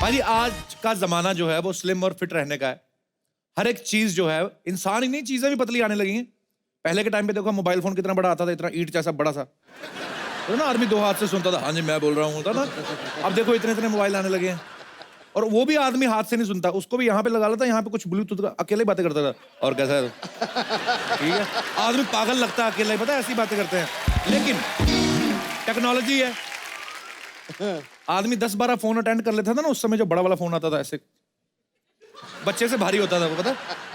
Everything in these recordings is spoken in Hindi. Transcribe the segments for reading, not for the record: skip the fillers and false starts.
भाई आज का जमाना जो है वो स्लिम और फिट रहने का है। हर एक चीज जो है, इंसान ही नहीं, चीजें भी पतली आने लगी हैं। पहले के टाइम पे देखो मोबाइल फोन कितना बड़ा आता था, इतना ईंट जैसा बड़ा सा, तो ना आदमी दो हाथ से सुनता था, हाँ जी मैं बोल रहा हूँ, होता ना। अब देखो इतने इतने मोबाइल आने लगे हैं, और वो भी आदमी हाथ से नहीं सुनता, उसको भी यहाँ पे लगा लेता, यहाँ पे कुछ ब्लूटूथ का, अकेले बातें करता था। और कैसा है? ठीक है, आदमी पागल लगता है अकेले, पता है ऐसी बातें करते हैं। लेकिन टेक्नोलॉजी है, आदमी 10-12 फोन अटेंड कर लेता था ना उस समय, जो बड़ा वाला फोन आता था ऐसे बच्चे से भारी होता था वो, पता,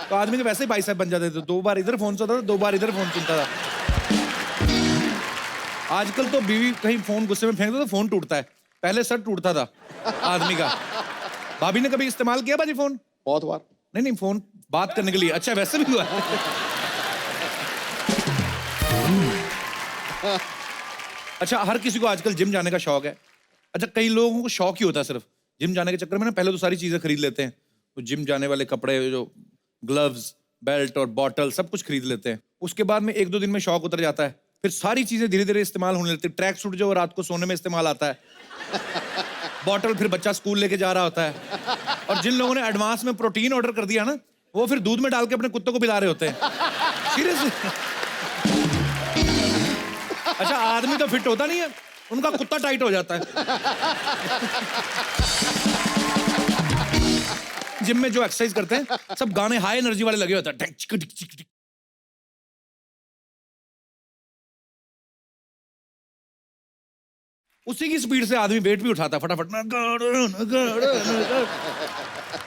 तो आदमी के वैसे ही बाइसेप बन जाते थे। 2 बार इधर फोन सुनता था, 2 बार इधर फोन सुनता था। आजकल तो बीवी कहीं फोन गुस्से में फेंक दो तो फोन टूटता है, पहले सर टूटता था आदमी का। भाभी ने कभी इस्तेमाल किया बाजी फोन? बहुत बार। नहीं नहीं, फोन बात करने के लिए। अच्छा वैसे भी हुआ। अच्छा, हर किसी को आजकल जिम जाने का शौक है। अच्छा, कई लोगों को शौक ही होता है सिर्फ जिम जाने के चक्कर में ना, पहले तो सारी चीजें खरीद लेते हैं, तो जिम जाने वाले कपड़े, जो ग्लव्स, बेल्ट और बॉटल, सब कुछ खरीद लेते हैं। उसके बाद में 1-2 दिन में शौक उतर जाता है, फिर सारी चीजें धीरे धीरे इस्तेमाल होने लगती है। ट्रैक सूट जो रात को सोने में इस्तेमाल आता है, बॉटल फिर बच्चा स्कूल लेके जा रहा होता है, और जिन लोगों ने एडवांस में प्रोटीन ऑर्डर कर दिया ना, वो फिर दूध में डाल के अपने कुत्तों को पिला रहे होते हैं। सीरियसली। अच्छा, आदमी तो फिट होता नहीं है, उनका कुत्ता टाइट हो जाता है। जिम में जो एक्सरसाइज करते हैं सब गाने हाई एनर्जी वाले लगे होते हैं। उसी की स्पीड से आदमी वेट भी उठाता है फटाफट।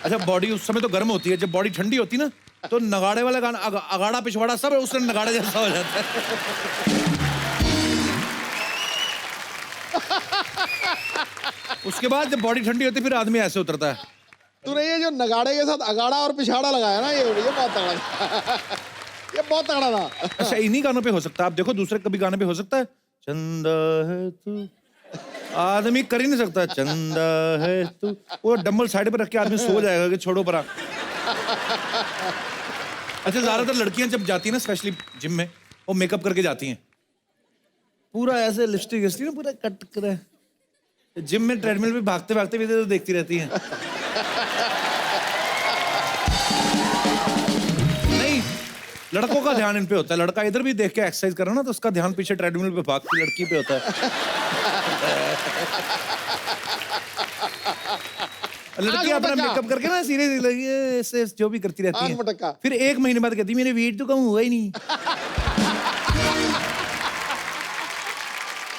अच्छा, बॉडी उस समय तो गर्म होती है, जब बॉडी ठंडी होती है ना, तो नगाड़े वाला गाना, अगाड़ा पिछवाड़ा सब उससे नगाड़े जैसा हो जाता है। उसके बाद जब बॉडी ठंडी होती है फिर आदमी ऐसे उतरता है। तूने ये जो नगाड़े के साथ अगाड़ा और पिछाड़ा लगाया ना, ये बहुत तगड़ा। ये बहुत तगड़ा था। अच्छा, इन्हीं गानों पे हो सकता है, आप देखो दूसरे कभी गाने पे हो सकता है। चंदा है तू, आदमी कर ही नहीं सकता। चंदा है तू, वो डंबल साइड पे रख के आदमी सो जाएगा कि छोड़ो परा। अच्छा, ज्यादातर लड़कियां जब जाती है ना, स्पेशली जिम में, वो मेकअप करके जाती हैं, पूरा ऐसे लिपस्टिक ना पूरा कट कर। जिम में ट्रेडमिल पे भागते भागते भी तो देखती रहती हैं। नहीं, लड़कों का ध्यान इन पे होता है। लड़का इधर भी देख के एक्सरसाइज कर रहा ना, तो उसका ध्यान पीछे ट्रेडमिल पे भागती लड़की पे होता है। लड़की अपना मेकअप करके ना सीरियस जो भी करती रहती है, फिर 1 महीने बाद कहती मेरे वेट तो कम हुआ ही नहीं।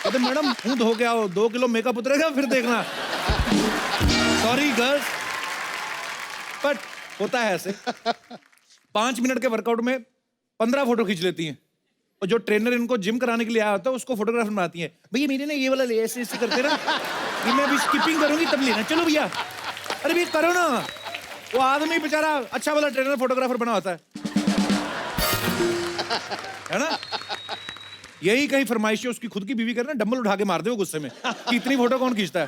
तो मैडम मुंह धो के आओ, 2 किलो मेकअप उतरेगा फिर देखना। सॉरी गर्ल्स, बट होता है ऐसे। 5 मिनट के वर्कआउट में 15 फोटो खींच लेती हैं, और जो ट्रेनर इनको जिम कराने के लिए आया होता है उसको फोटोग्राफर बनाती है। भैया मेरे ना ये वाला ले, ऐसे ऐसे करते ना, ये मैं अभी स्किपिंग करूंगी तब लेना, चलो भैया। अरे भैया करो ना। वो आदमी बेचारा अच्छा वाला ट्रेनर फोटोग्राफर बना होता है ना। यही कहीं फरमाइश है उसकी खुद की बीवी करना, डंबल उठा के मार दे वो गुस्से में कि इतनी फोटो कौन खींचता है।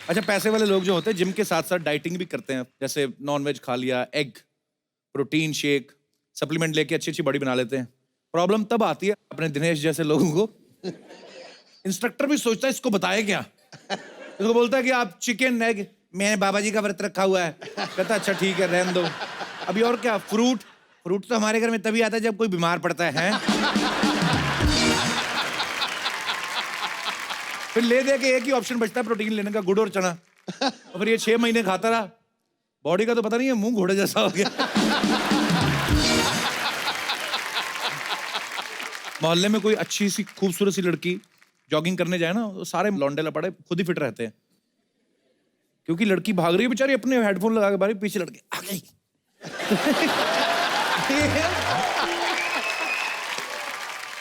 अच्छा, पैसे वाले लोग जो होते हैं जिम के साथ साथ डाइटिंग भी करते हैं, जैसे नॉनवेज खा लिया, एग, प्रोटीन शेक, सप्लीमेंट लेके अच्छी अच्छी बॉडी बना लेते हैं। प्रॉब्लम तब आती है अपने दिनेश जैसे लोगों को, इंस्ट्रक्टर भी सोचता है इसको बताए क्या, इसको बोलता है कि आप चिकन एग, मैंने बाबा जी का व्रत रखा हुआ है, कहता अच्छा ठीक है रहने दो। अभी और क्या, फ्रूट तो हमारे घर में तभी आता है जब कोई बीमार पड़ता है। फिर ले दे के एक ही ऑप्शन बचता है प्रोटीन लेने का, गुड़ और चना, और फिर ये 6 महीने खाता रहा। बॉडी का तो पता नहीं है, मुंह घोड़े जैसा हो गया। मोहल्ले में कोई अच्छी सी खूबसूरत सी लड़की जॉगिंग करने जाए ना, तो सारे लौंडे लपड़े खुद ही फिट रहते हैं, क्योंकि लड़की भाग रही है बेचारी अपने हेडफोन लगा के, बारी पीछे लड़के आ गई।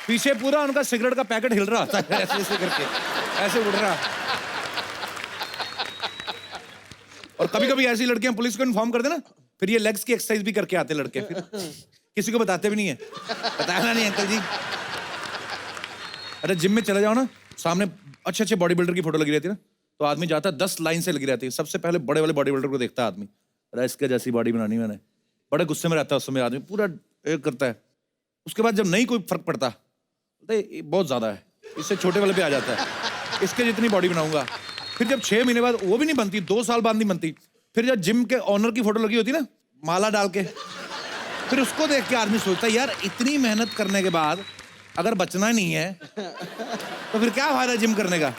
पीछे पूरा उनका सिगरेट का पैकेट हिल रहा होता है, ऐसे ऐसे करके, ऐसे उड़ रहा। और कभी कभी ऐसी लड़कियां पुलिस को इन्फॉर्म कर देना, फिर ये लेग्स की एक्सरसाइज भी करके आते लड़के, फिर किसी को बताते भी नहीं है, बताना नहीं अंकल जी। अरे जिम में चले जाओ ना, सामने अच्छे अच्छे बॉडी बिल्डर की फोटो लगी रहती है ना, तो आदमी जाता है 10 लाइन से लगी रहती है, सबसे पहले बड़े वाले बॉडी बिल्डर को देखता है आदमी, अरे इसके जैसी बॉडी बनानी मैंने। बड़े गुस्से में रहता है उस समय आदमी, पूरा एक करता है। उसके बाद जब नहीं कोई फर्क पड़ता, बोलता है बहुत ज्यादा है, इससे छोटे वाले पे आ जाता है, इसके जितनी बॉडी बनाऊंगा। फिर जब 6 महीने बाद वो भी नहीं बनती, 2 साल बाद नहीं बनती, फिर जब जिम के ऑनर की फोटो लगी होती ना माला डाल के, फिर उसको देख के आदमी सोचता है यार इतनी मेहनत करने के बाद अगर बचना नहीं है तो फिर क्या फायदा जिम करने का।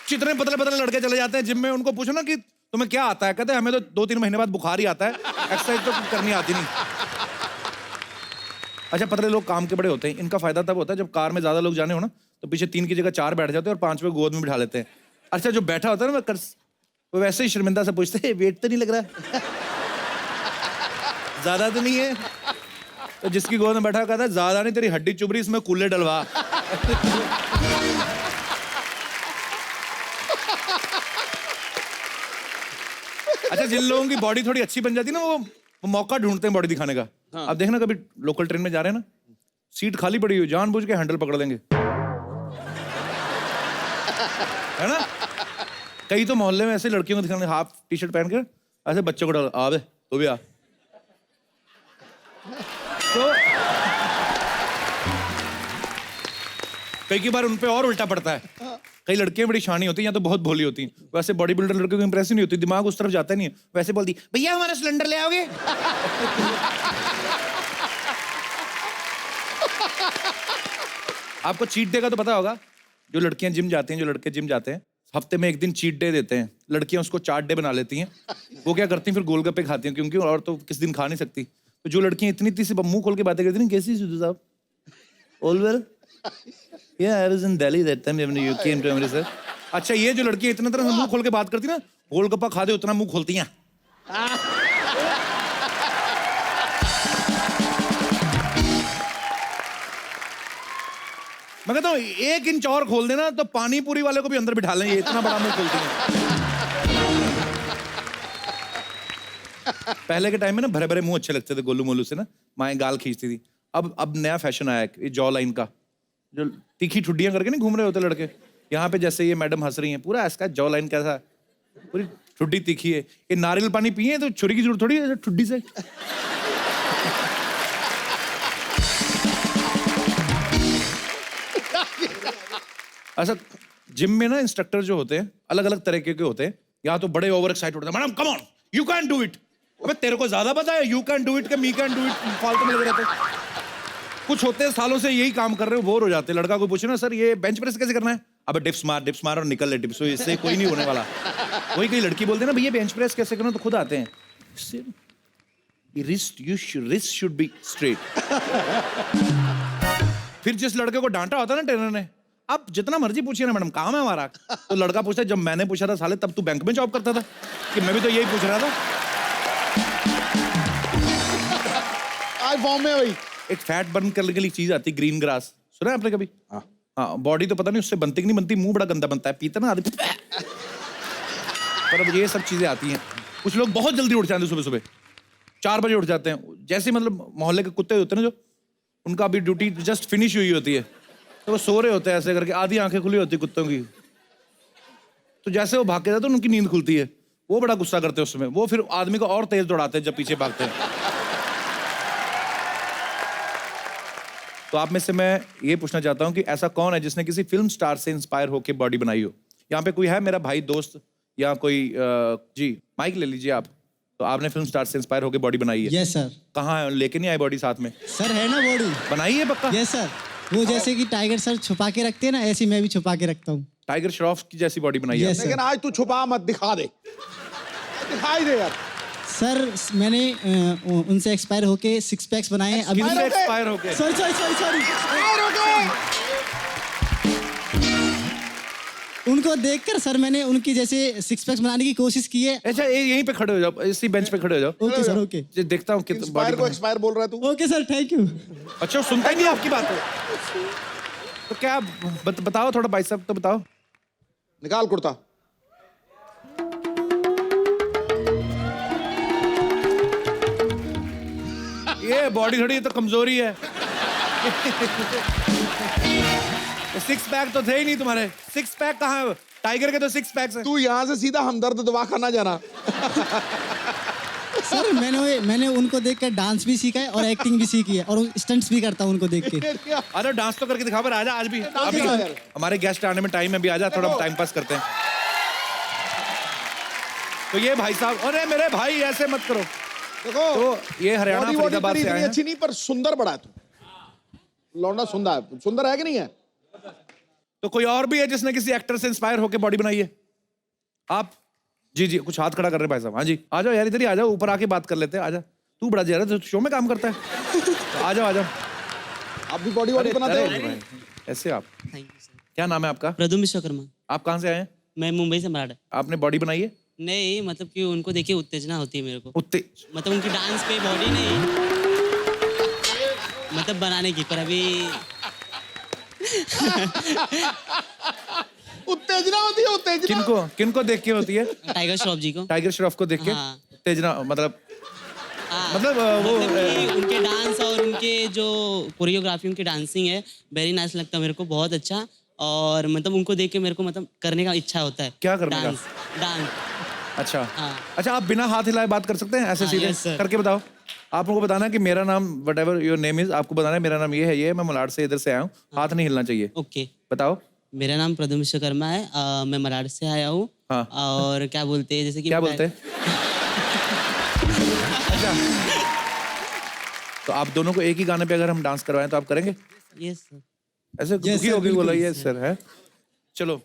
जितने पतले पतले लड़के चले जाते हैं जिम में, उनको पूछो ना कि तुम्हें क्या आता है, कहते हैं हमें तो 2-3 महीने बाद बुखार ही आता है, एक्सरसाइज तो करनी आती नहीं। अच्छा, पतले लोग काम के बड़े होते हैं, इनका फायदा तब होता है जब कार में ज्यादा लोग जाने हो ना तो पीछे 3 की जगह 4 बैठ जाते हैं और 5वें गोद में बिठा लेते हैं। अच्छा, जो बैठा होता है ना वो वैसे ही शर्मिंदा से पूछते हैं वेट तो नहीं लग रहा ज्यादा तो नहीं है, तो जिसकी गोद में बैठा कहता है ज्यादा नहीं, तेरी हड्डी चुभ रही, इसमें कूले डलवा। अच्छा, जिन लोगों की बॉडी थोड़ी अच्छी बन जाती है ना वो मौका ढूंढते हैं बॉडी दिखाने का। हाँ। अब देखना कभी लोकल ट्रेन में जा रहे हैं ना, सीट खाली पड़ी हुई, जानबूझ के हैंडल पकड़ लेंगे, है ना। कई तो मोहल्ले में ऐसे लड़कियों को दिखाने हाफ टी शर्ट पहन के ऐसे बच्चों को डाल, आ बे तो भी आ। तो कई बार उन पे और उल्टा पड़ता है। कई लड़कियां बड़ी शानी होती हैं या तो बहुत भोली होती हैं, वैसे बॉडी बिल्डर लड़कियों को इंप्रेस नहीं होती, दिमाग उस तरफ जाता नहीं है, वैसे बोलती भैया हमारा सिलेंडर ले आओगे। आपको चीट डे का तो पता होगा, जो लड़कियां जिम जाती हैं, जो लड़के जिम जाते हैं, हफ्ते में एक दिन चीट डे देते हैं, लड़कियां उसको चाट डे बना लेती हैं। वो क्या करती हैं, फिर गोलगप्पे खाती हैं, क्योंकि और तो किस दिन खा नहीं सकती। तो जो लड़कियां इतनी सी मुंह खोल के बातें करती हैं, कैसी सिद्धू साहब, all well, yeah, I was in Delhi that time when you came to Amritsar. अच्छा, ये जो लड़की इतना तरह से मुंह खोल के बात करती ना, गोलगप्पा खा दे उतना मुंह खोलती हैं। मैं कहता हूँ 1 इंच और खोल देना तो पानी पूरी वाले को भी अंदर बिठा लेंगे, इतना बड़ा मुंह खोलती हैं। पहले के टाइम में ना भरे भरे मुंह अच्छे लगते थे, गोलू मोलू से ना माएं गाल खींचती थी। अब नया फैशन आया है, जॉ लाइन का, जो तीखी ठुड्डियां करके नहीं घूम रहे होते लड़के, यहाँ पे जैसे ये मैडम हंस रही हैं, पूरा इसका जॉ लाइन कैसा, पूरी ठुड्डी तीखी है। ये नारियल पानी पिए तो छुरी की जरूरत थोड़ी है ठुड्डी से। ऐसा जिम में ना इंस्ट्रक्टर जो होते हैं अलग अलग तरीके के होते हैं, या तो बड़े ओवर एक्साइटेड होते हैं, madam come on you can do it. अबे तेरे को ज्यादा पता है, यू कैन डू इट का मी कैन डू इट फालतू में लगे रहते हैं। कुछ होते हैं सालों से यही काम कर रहे हो, बोर हो जाते हैं। लड़का को पूछे ना सर ये बेंच प्रेस कैसे करना है, अबे डिप्स मार और निकल ले डिप्स, इससे कोई नहीं होने वाला। वही कई लड़की बोलते हैं ना भैया बेंच प्रेस कैसे करना, तो खुद आते हैं, रिस्ट शुड बी स्ट्रेट। फिर जिस लड़के को डांटा होता है ना ट्रेनर ने, अब जितना मर्जी पूछिए ना मैडम काम है हमारा, तो लड़का पूछता है जब मैंने पूछा था साले तब तू बैंक में जॉब करता था, कि मैं भी तो यही पूछ रहा था। आज फॉर्म में भाई एक फैट बर्न करने के लिए चीज आती है ग्रीन ग्रास, सुना है आपने कभी? हाँ, बॉडी तो पता नहीं उससे बनती कि नहीं बनती, मुंह बड़ा गंदा बनता है, पीता ना आदमी। पर अब ये सब चीजें आती हैं। कुछ लोग बहुत जल्दी उठ जाते हैं, सुबह सुबह 4 बजे उठ जाते हैं, जैसे मतलब मोहल्ले के कुत्ते होते हैं ना, जो उनका अभी ड्यूटी जस्ट फिनिश हुई होती है, तो वो सो रहे होते हैं ऐसे करके, आधी आंखें खुली होती कुत्तों की, तो जैसे वो भाग के जाते हैं उनकी नींद खुलती है, वो बड़ा गुस्सा करते हैं उसमें, वो फिर आदमी को और तेज दौड़ाते हैं जब पीछे भागते हैं। तो आप में से मैं ये पूछना चाहता हूं कि ऐसा कौन है जिसने किसी फिल्म स्टार से इंस्पायर होकर बॉडी बनाई हो? यहाँ पे कोई है मेरा भाई दोस्त या कोई जी माइक ले लीजिए आप। तो आपने फिल्म स्टार से इंस्पायर होकर बॉडी बनाई है? Yes sir. कहाँ है, लेके नहीं आए बॉडी साथ में? सर है ना बॉडी बनाई है पक्का? Yes sir. वो जैसे कि टाइगर सर छुपा के रखते हैं ना, ऐसी मैं भी छुपा के रखता हूँ। टाइगर श्रॉफ की जैसी बॉडी बनाई है? Yes, लेकिन आज तू छुपा मत, दिखा दे, दिखाई दे यार। सर मैंने उनसे एक्सपायर होके 6 पैक्स बनाए हैं अभी। एक्सपायर हो गए? सॉरी उनको देखकर सर मैंने उनकी जैसे 6 पैक्स बनाने की कोशिश की है। अच्छा यहीं पे खड़े हो जाओ, इसी बेंच पे खड़े हो जाओ। Okay sir okay. जी, देखता हूँ कितना एक्सपायर को एक्सपायर बोल रहा है तू? Okay sir thank you. अच्छा सुनता ही नहीं आपकी बात है। तो क्या बताओ थोड़ा भाई साहब, तो बताओ। निकाल कुर्ता। ये बॉडी थोड़ी, ये तो कमजोरी है। 6 पैक तो थे ही नहीं तुम्हारे। 6 पैक कहाँ है? टाइगर के तो 6 पैक्स हैं। तू यहाँ से सीधा हमदर्द दवा खाना जाना। सर मैंने उनको देख कर डांस भी सीखा है और एक्टिंग भी सीखी है और स्टंट्स भी करता हूँ उनको देख के। अरे डांस तो करके दिखा, पर आजा आज भी। अभी दिखा यार। हमारे गेस्ट आने में टाइम है, भी आजा, थोड़ा टाइम पास करते हैं। तो ये भाई साहब, अरे मेरे भाई ऐसे मत करो। देखो तो ये हरियाणा बॉडी फरीदाबाद से आए हैं। अच्छी नहीं पर सुंदर बड़ा है तू। लौंडा सुंदर है कि नहीं है? तो कोई और भी है जिसने किसी एक्टर से इंस्पायर होकर बॉडी बनाई है? आप जी जी कुछ हाथ खड़ा कर रहे हैं भाई साहब। हाँ जी आ जाओ यार, इधर ही आ जाओ, ऊपर आके बात कर लेते हैं। आजा, तू बड़ा जरा तो शो में काम करता है। तो आ जाओ आ जाओ। आप भी बॉडी बनाते हो? ऐसे आप, थैंक यू सर। क्या नाम है आपका? प्रद्युम्न विश्वकर्मा। आप कहाँ से आए हैं? मैं मुंबई से मराठा। आपने बॉडी बनाई है? नहीं मतलब कि उनको देखिए उत्तेजना होती है मेरे को, उत्ते मतलब उनकी डांस पे बॉडी नहीं मतलब बनाने की, पर अभी उत्तेजना होती है, उत्तेजना। किनको देख के होती है? टाइगर श्रॉफ जी को। टाइगर श्रॉफ को देख के हाँ। उत्तेजना, मतलब हाँ, मतलब वो मतलब कि उनके डांस और उनके जो कोरियोग्राफी, उनकी डांसिंग है, वेरी नाइस लगता है मेरे को, बहुत अच्छा। और मतलब उनको देख के मेरे को मतलब करने का इच्छा होता है। क्या करने का? डांस। अच्छा हाँ। अच्छा, आप बिना हाथ हिलाए बात कर सकते हैं ऐसे हाँ, सीधे? yes, sir. करके बताओ। आप लोगों को बताना है कि मेरा नाम what ever your name is, आपको बताना है मेरा नाम ये है, मैं मलाड से इधर से आया हूँ। हाथ नहीं हिलना चाहिए। ओके। बताओ। मेरा नाम प्रद्युम्न विश्वकर्मा है, मैं मराठ से आया हूँ। हाँ। और क्या बोलते हैं, जैसे कि क्या बोलते हैं? अच्छा, तो आप दोनों को एक ही गाने पे अगर हम डांस करवाएं तो आप करेंगे? Yes sir. ऐसे दुखी sir, होगी बिल्कुल, बोला ये सर है। चलो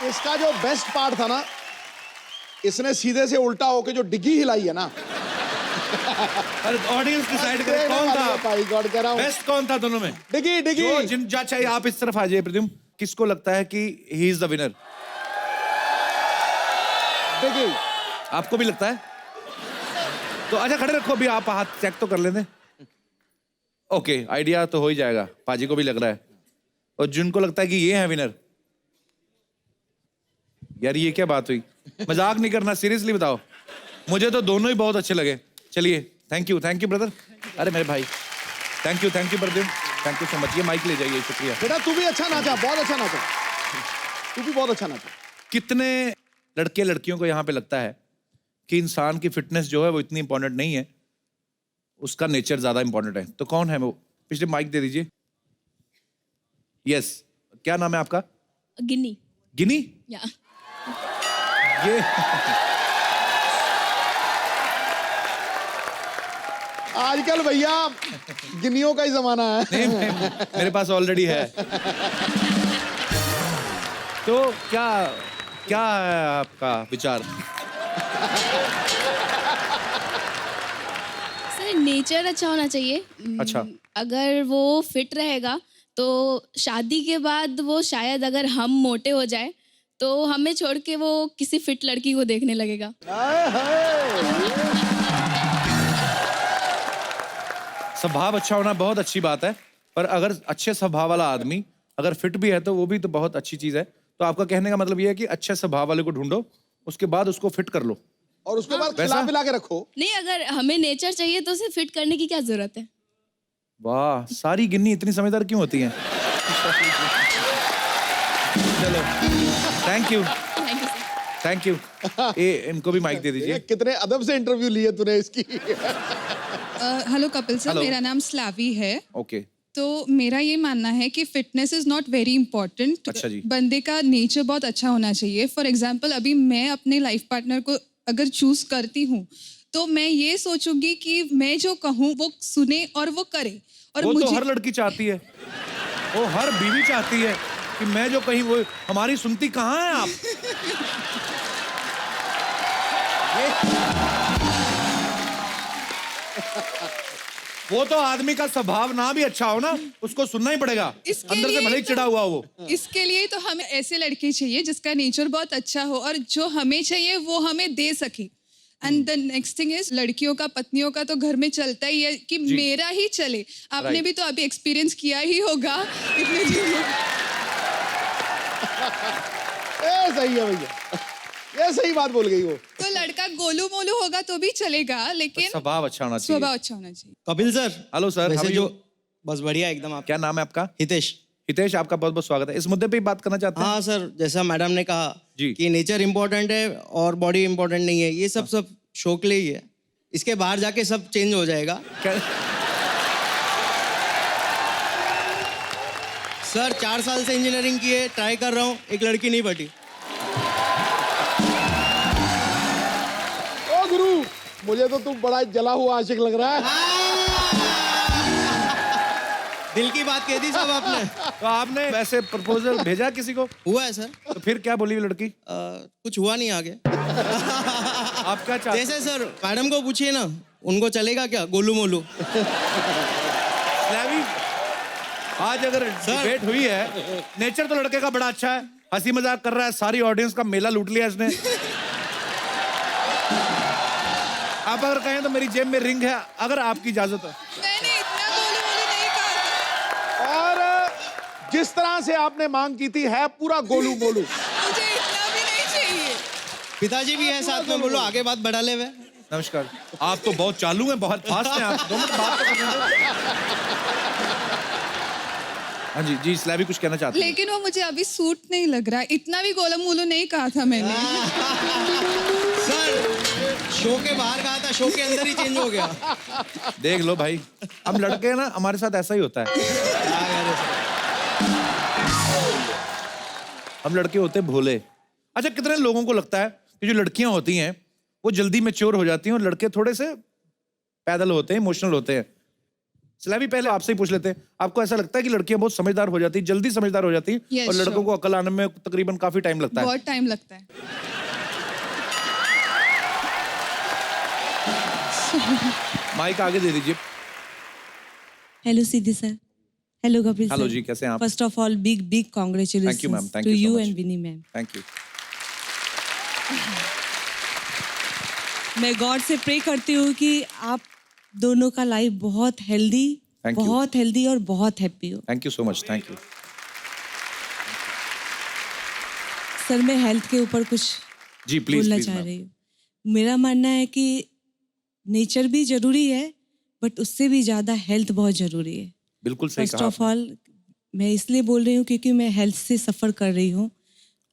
इसका जो बेस्ट पार्ट था ना, इसने सीधे से उल्टा होके जो डिग्गी हिलाई है ना, ऑडियंस डिसाइड करे कौन था भाई गॉड कह रहा हूं, बेस्ट, कौन था दोनों में? डिग्गी डिग्गी। जो जिन जा चाहिए आप इस तरफ आ जाइए। प्रद्युम्न, किसको लगता है कि ही इज द विनर? डिग्गी। आपको भी लगता है? तो अच्छा खड़े रखो, अभी आप हाथ चेक तो कर लेते। ओके, आइडिया तो हो ही जाएगा, पाजी को भी लग रहा है। और जिनको लगता है कि ये है विनर, यार ये क्या बात हुई? मजाक नहीं करना, सीरियसली बताओ। मुझे तो दोनों ही बहुत अच्छे लगे। चलिए, थैंक यू ब्रदर। अरे मेरे भाई, thank you Pradyumn, thank you so much. ये माइक ले जाइए, शुक्रिया। बेटा तू भी अच्छा नाचा, बहुत अच्छा नाचा, तू भी बहुत अच्छा नाचा। कितने लड़के लड़कियों को यहाँ पे लगता है कि इंसान की फिटनेस जो है वो इतनी इंपॉर्टेंट नहीं है, उसका नेचर ज्यादा इंपॉर्टेंट है? तो कौन है वो? पिछले माइक दे दीजिए। यस, क्या नाम है आपका? गिनी। गिनी? या ये आजकल भैया गिनियों का ही जमाना है। नहीं, मेरे पास ऑलरेडी है। तो क्या क्या है आपका विचार? सर, नेचर अच्छा होना चाहिए। अच्छा। अगर वो फिट रहेगा तो शादी के बाद वो शायद, अगर हम मोटे हो जाए तो हमें छोड़ के वो किसी फिट लड़की को देखने लगेगा। स्वभाव अच्छा होना बहुत अच्छी बात है, पर अगर अच्छे स्वभाव वाला आदमी अगर फिट भी है तो वो भी तो बहुत अच्छी चीज है। तो आपका कहने का मतलब ये है कि अच्छे स्वभाव वाले को ढूंढो, उसके बाद उसको फिट कर लो, और उसके बाद वैसा? खिला पिला के रखो। नहीं, अगर हमें नेचर चाहिए तो उसे फिट करने की क्या जरूरत है? वाह, सारी गिन्नी इतनी समझदार क्यों होती हैं? चलो, thank you thank you sir. Thank you. ये इनको भी माइक दे ये दीजिए। कितने अदब से इंटरव्यू लिए तूने इसकी। Hello Kapil sir, Hello. मेरा नाम स्लावी है। ओके, तो मेरा ये मानना है कि fitness is not very important. अच्छा जी। बंदे का नेचर बहुत अच्छा होना चाहिए। फॉर एग्जांपल, अभी मैं अपने लाइफ पार्टनर को अगर चूज करती हूँ तो मैं ये सोचूंगी कि मैं जो कहूँ वो सुने और वो करे। और वो मुझे तो हर लड़की चाहती है, वो हर बीवी चाहती है कि मैं जो कहीं वो हमारी सुनती कहाँ है आप? वो तो आदमी का स्वभाव ना भी अच्छा हो ना, उसको सुनना ही पड़ेगा, इसके अंदर से लिए भले ही तो- चिढ़ा हुआ हो। इसके लिए तो हमें ऐसे लड़के चाहिए जिसका नेचर बहुत अच्छा हो और जो हमें चाहिए वो हमें दे सके। And the next thing is लड़कियों का पत्नियों का तो घर में चलता ही है कि मेरा ही चले। आपने Right. भी तो अभी एक्सपीरियंस किया ही होगा इतने दिन में। ये सही है भैया, ये सही बात बोल गई वो। तो लड़का गोलू मोलू होगा तो भी चलेगा, लेकिन स्वभाव अच्छा होना चाहिए। स्वभाव अच्छा होना चाहिए। कपिल सर। हेलो सर, वैसे how are जो you? बस बढ़िया एकदम। आप क्या नाम है आपका? हितेश। हितेश, आपका बहुत बहुत स्वागत है। इस मुद्दे पे ही बात करना चाहते हैं? हाँ सर, जैसा मैडम ने कहा जी। कि नेचर इम्पोर्टेंट है और बॉडी इम्पोर्टेंट नहीं है, ये सब शो के लिए ही है। इसके बाहर जाके सब चेंज हो जाएगा। क्या? सर 4 साल से इंजीनियरिंग की है, ट्राई कर रहा हूँ, एक लड़की नहीं बटी। ओ गुरु, मुझे तो तुम बड़ा जला हुआ आशिक लग रहा है। दिल की बात कह दी सब आपने। तो आपने वैसे प्रपोजल भेजा किसी को? हुआ है सर। तो फिर क्या बोली वो लड़की? कुछ हुआ नहीं आगे। आप क्या चाहते? जैसे सर मैडम को पूछिए ना, उनको चलेगा क्या गोलू मोलू? स्लैवी, आज अगर डिबेट हुई है, नेचर तो लड़के का बड़ा अच्छा है, हंसी मजाक कर रहा है, सारी ऑडियंस का मेला लूट लिया इसने। आप अगर कहें तो मेरी जेब में रिंग है, अगर आपकी इजाजत है। मैंने इतना गोलू मोलू नहीं कहा था। और जिस तरह से आपने मांग की थी है पूरा गोलू मोलू। मुझे इतना भी नहीं चाहिए। पिताजी भी है साथ में, बोलो आगे बात बढ़ा ले वे। नमस्कार। आप तो बहुत चालू हैं, बहुत फास्ट हैं आप। 2 मिनट बात तो करने दो। हाँ जी जी, स्लैवी कुछ कहना चाहते हैं? लेकिन वो मुझे अभी सूट नहीं लग रहा। इतना भी गोलू मोलू नहीं कहा था मैंने। सर शो के बाहर कहा था, शो के अंदर ही चेंज हो गया। देख लो भाई, हम लड़के हैं ना, हमारे साथ ऐसा ही होता है। हम लड़के होते हैं भोले। अच्छा, कितने लोगों को लगता है कि जो लड़कियां होती हैं वो जल्दी मैच्योर हो जाती हैं और लड़के थोड़े से पैदल होते हैं, इमोशनल होते हैं? स्लैवी, पहले आपसे ही पूछ लेते हैं, आपको ऐसा लगता है कि लड़कियां बहुत समझदार हो जाती हैं, जल्दी समझदार हो जाती हैं, Yes, और लड़कों sure. को अकल आने में तकरीबन काफी टाइम लगता है? बहुत टाइम लगता है। माइक आगे दे दीजिए। Hello Siddhi sir, hello Kapil sir. Hello ji, कैसे हैं आप? First of all big big Thank you, ma'am. Congratulations Thank to you so you much. And Vini ma'am. Thank you. मैं गॉड से प्रे करती हूँ कि आप दोनों का लाइफ बहुत हेल्दी, Thank you. बहुत हेल्दी और बहुत हैप्पी हो। Thank you so much. Thank you. Sir मैं हेल्थ के ऊपर कुछ जी प्लीज बोलना प्लीज चाह मैम। रही हूँ। मेरा मानना है कि नेचर भी जरूरी है, बट उससे भी ज़्यादा हेल्थ बहुत जरूरी है। बिल्कुल सही फर्स्ट कहा ऑफ आपने। ऑल मैं इसलिए बोल रही हूँ क्योंकि मैं हेल्थ से सफ़र कर रही हूँ।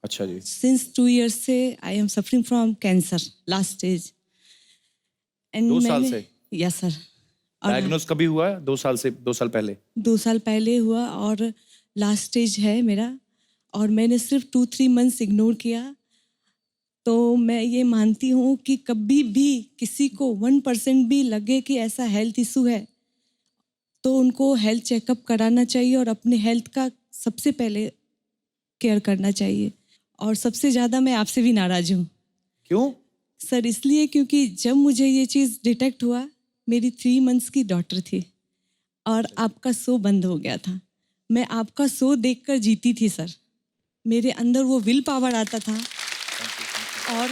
अच्छा जी। Since 2 years से I am suffering from cancer last stage. 2 साल से? Yes sir. और डायग्नोस कभी हुआ है? 2 साल से, 2 साल पहले? 2 साल पहले हुआ और लास्ट स्टेज है मेरा, और मैंने सिर्फ 2-3 मंथ्स इग्नोर किया। तो मैं ये मानती हूँ कि कभी भी किसी को 1% भी लगे कि ऐसा हेल्थ इशू है तो उनको हेल्थ चेकअप कराना चाहिए और अपने हेल्थ का सबसे पहले केयर करना चाहिए। और सबसे ज़्यादा मैं आपसे भी नाराज़ हूँ। क्यों? सर इसलिए क्योंकि जब मुझे ये चीज़ डिटेक्ट हुआ, मेरी 3 मंथ्स की डॉटर थी और आपका शो बंद हो गया था। मैं आपका शो देखकर जीती थी सर। मेरे अंदर वो विल पावर आता था और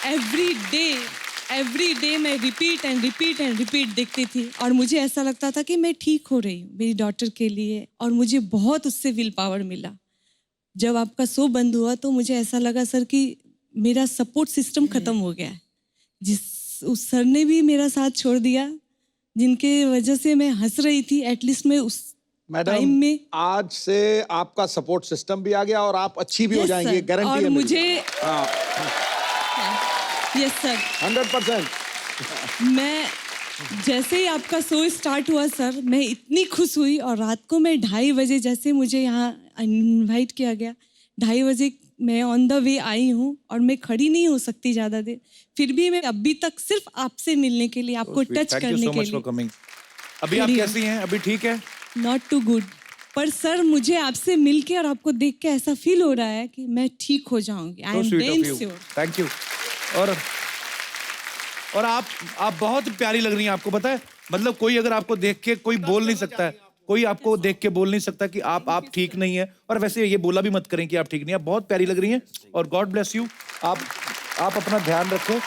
एवरी डे मैं रिपीट देखती थी और मुझे ऐसा लगता था कि मैं ठीक हो रही हूँ मेरी डॉटर के लिए, और मुझे बहुत उससे विल पावर मिला। जब आपका शो बंद हुआ तो मुझे ऐसा लगा सर कि मेरा सपोर्ट सिस्टम ख़त्म हो गया है। उस सर ने भी मेरा साथ छोड़ दिया, जिनके वजह से मैं हंस रही थी। एटलीस्ट मैं उस मैडम टाइम में आज से आपका सपोर्ट सिस्टम भी आ गया और आप अच्छी भी हो Yes, जाएंगी, sir. गारंटी और है मेरी। मुझे हाँ, यस सर 100%। मैं जैसे ही आपका शो स्टार्ट हुआ सर, मैं इतनी खुश हुई। और रात को मैं 2:30 बजे जैसे मुझे यहाँ इनवाइट किया गया, 2:30 बजे मैं ऑन द वे आई हूँ और मैं खड़ी नहीं हो सकती ज़्यादा देर, फिर भी मैं अभी तक सिर्फ आपसे मिलने के लिए, आपको टच थैंक यू करने सो के मच फॉर लिए। कमिंग। अभी आप खड़ी हूँ। कैसी हैं? अभी ठीक है? नॉट टू गुड, पर सर मुझे आपसे मिलके और आपको देख के ऐसा फील हो रहा है कि मैं ठीक हो जाऊंगी। I So am sweet of damn you. Sure. Thank you. और आप बहुत प्यारी लग रही हैं। आपको पता है मतलब कोई अगर आपको देख के कोई बोल नहीं सकता है, कोई आपको देख के बोल नहीं सकता कि आप ठीक नहीं है। और वैसे ये बोला भी मत करें कि आप ठीक नहीं है। आप बहुत प्यारी लग रही हैं और गॉड ब्लेस यू। आप अपना ध्यान रखें।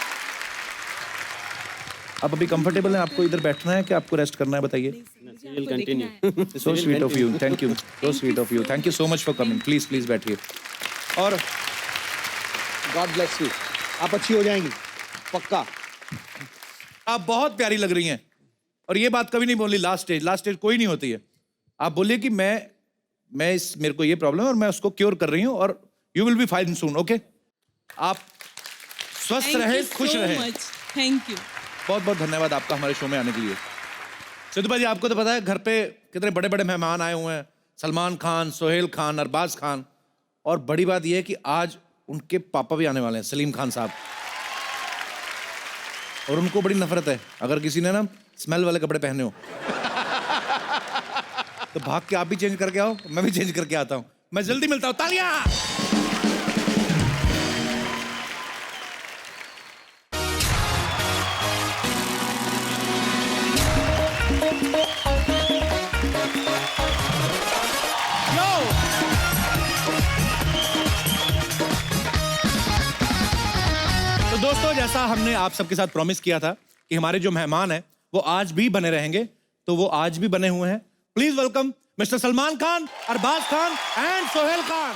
आप अभी कंफर्टेबल हैं? आपको इधर बैठना है कि आपको रेस्ट करना है, बताइए। So sweet of you, thank you, so sweet of you, thank you so much for coming. Please please बैठिए। और गॉड ब्लेस यू। आप अच्छी हो जाएंगी, पक्का। आप बहुत प्यारी लग रही हैं। और ये बात कभी नहीं बोली लास्ट स्टेज कोई नहीं होती है। आप बोलिए कि मेरे को ये प्रॉब्लम है और मैं उसको क्योर कर रही हूँ और you will be fine soon. Okay, आप स्वस्थ रहे, खुश रहे। Thank you. बहुत बहुत धन्यवाद आपका हमारे शो में आने के लिए। सिद्धू भाई, आपको तो पता है घर पे कितने बड़े बड़े मेहमान आए हुए हैं। सलमान खान, सोहेल खान, अरबाज खान। और बड़ी बात यह है कि आज उनके पापा भी आने वाले हैं, सलीम खान साहब। और उनको बड़ी नफरत है अगर किसी ने ना स्मेल वाले कपड़े पहने हो। तो भाग के आप भी चेंज करके आओ, मैं भी चेंज करके आता हूं। मैं जल्दी मिलता हूं। तालियां। तो दोस्तों, जैसा हमने आप सबके साथ प्रॉमिस किया था कि हमारे जो मेहमान हैं वो आज भी बने रहेंगे, तो वो आज भी बने हुए हैं। Please welcome mister Salman Khan, Arbaaz Khan and Sohail Khan.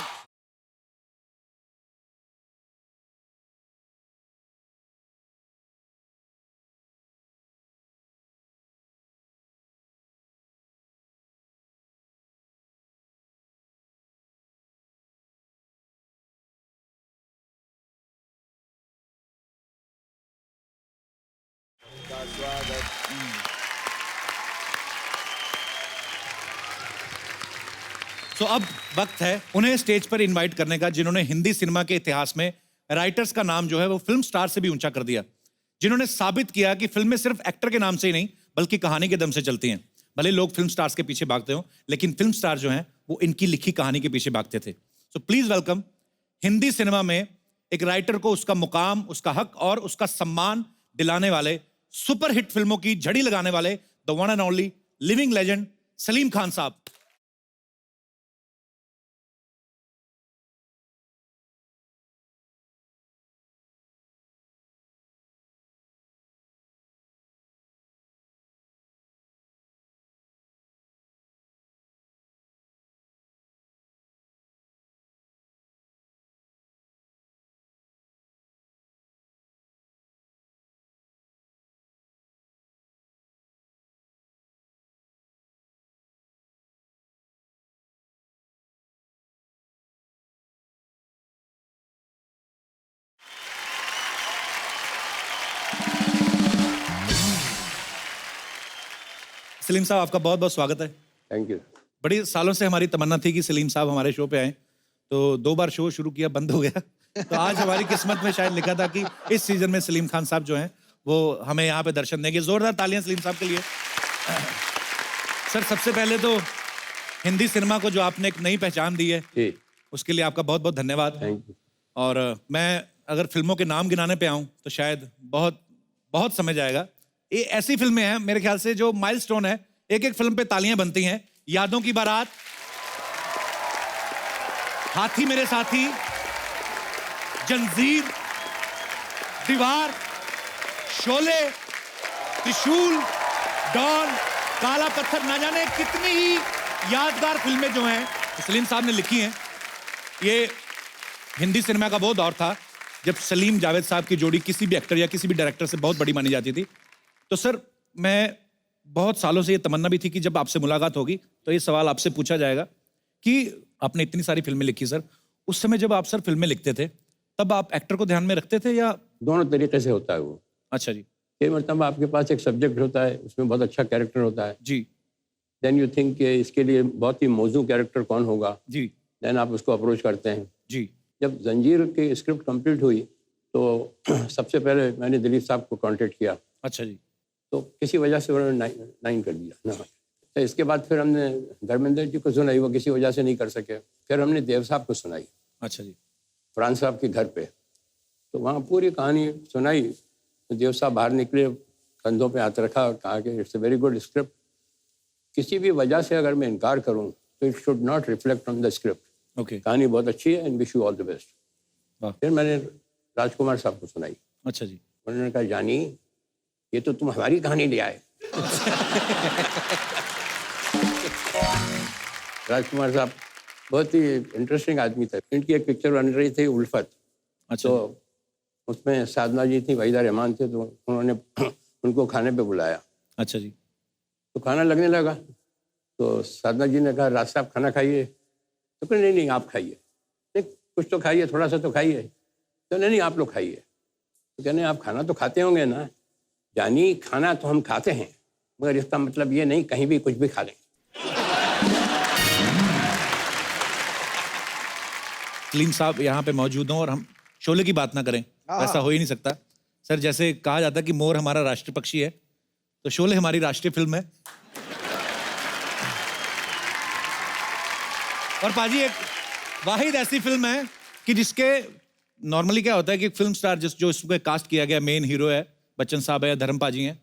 तो अब वक्त है उन्हें स्टेज पर इनवाइट करने का, जिन्होंने हिंदी सिनेमा के इतिहास में राइटर्स का नाम जो है वो फिल्म स्टार से भी ऊंचा कर दिया। जिन्होंने साबित किया कि फिल्में सिर्फ एक्टर के नाम से ही नहीं बल्कि कहानी के दम से चलती हैं। भले लोग फिल्म स्टार्स के पीछे भागते हो, लेकिन फिल्म स्टार जो हैं वो इनकी लिखी कहानी के पीछे भागते थे। So please welcome Hindi cinema में एक राइटर को उसका मुकाम, उसका हक और उसका सम्मान दिलाने वाले, सुपर हिट फिल्मों की झड़ी लगाने वाले, the one and only living legend Salim Khan साहब। सलीम साहब, आपका बहुत बहुत स्वागत है। Thank you. बड़ी सालों से हमारी तमन्ना थी कि सलीम साहब हमारे शो पे आए, तो 2 बार शो शुरू किया, बंद हो गया। तो आज हमारी किस्मत में शायद लिखा था कि इस सीजन में सलीम खान साहब जो हैं वो हमें यहाँ पे दर्शन देंगे। जोरदार तालियां सलीम साहब के लिए। सर, सबसे पहले तो हिंदी सिनेमा को जो आपने एक नई पहचान दी है, उसके लिए आपका बहुत बहुत धन्यवाद। Thank you. और मैं अगर फिल्मों के नाम गिनाने पे आऊँ तो शायद बहुत बहुत समय जाएगा। ये ऐसी फिल्में हैं मेरे ख्याल से जो माइलस्टोन है। एक एक फिल्म पे तालियां बनती हैं। यादों की बारात, हाथी मेरे साथी, जंजीर, दीवार, शोले, त्रिशूल, डॉन, काला पत्थर, ना जाने कितनी ही यादगार फिल्में जो हैं सलीम साहब ने लिखी हैं। ये हिंदी सिनेमा का वो दौर था जब सलीम जावेद साहब की जोड़ी किसी भी एक्टर या किसी भी डायरेक्टर से बहुत बड़ी मानी जाती थी। तो सर, मैं बहुत सालों से ये तमन्ना भी थी कि जब आपसे मुलाकात होगी तो ये सवाल आपसे पूछा जाएगा कि आपने इतनी सारी फिल्में लिखी सर, उस समय जब आप सर फिल्में लिखते थे तब आप एक्टर को ध्यान में रखते थे या? दोनों तरीके से होता है वो। अच्छा जी। कई मतलब आपके पास एक सब्जेक्ट होता है, उसमें बहुत अच्छा कैरेक्टर होता है जी। देन यू थिंक कि इसके लिए बहुत ही मौजू कैरेक्टर कौन होगा जी। देन आप उसको अप्रोच करते हैं जी। जब जंजीर की स्क्रिप्ट कंप्लीट हुई तो सबसे पहले मैंने दिलीप साहब को कांटेक्ट किया। अच्छा जी। तो किसी वजह से उन्होंने नाइन कर दिया ना। तो इसके बाद फिर हमने धर्मेंद्र जी को सुनाई, वो किसी वजह से नहीं कर सके। फिर हमने देव साहब को सुनाई। अच्छा जी। फरहान साहब के घर पे, तो वहाँ पूरी कहानी सुनाई। तो देव साहब बाहर निकले, कंधों पे हाथ रखा और कहा कि it's a very good script, किसी भी वजह से अगर मैं इनकार करूं तो it should not reflect on the script, okay. कहानी बहुत अच्छी है and wish you all the best. वाह। फिर मैंने राजकुमार साहब को सुनाई, अच्छा जी। उन्होंने कहा जानी ये तो तुम हमारी कहानी ले आए। राजकुमार साहब बहुत ही इंटरेस्टिंग आदमी थे। इनकी एक पिक्चर बन रही थी उल्फत, अच्छा। तो उसमें साधना जी थी, वहीदा रहमान थे, तो उन्होंने उनको खाने पे बुलाया। अच्छा जी। तो खाना लगने लगा, तो साधना जी ने कहा राज साहब खाना खाइए, तो कहा नहीं नहीं आप खाइए, नहीं कुछ तो खाइए, थोड़ा सा तो खाइए, तो नहीं नहीं आप लोग खाइए। तो कहने आप खाना तो खाते होंगे ना? जानी खाना तो हम खाते हैं, मगर इसका मतलब ये नहीं कहीं भी कुछ भी खा लें। सलीम साहब यहाँ पे मौजूद हों और हम शोले की बात ना करें, ऐसा हो ही नहीं सकता सर। जैसे कहा जाता है कि मोर हमारा राष्ट्रीय पक्षी है, तो शोले हमारी राष्ट्रीय फिल्म है। और पाजी एक वाहिद ऐसी फिल्म है कि जिसके नॉर्मली क्या होता है कि फिल्म स्टार जो इसको कास्ट किया गया, मेन हीरो है बच्चन साहब है या धर्म पाजी हैं,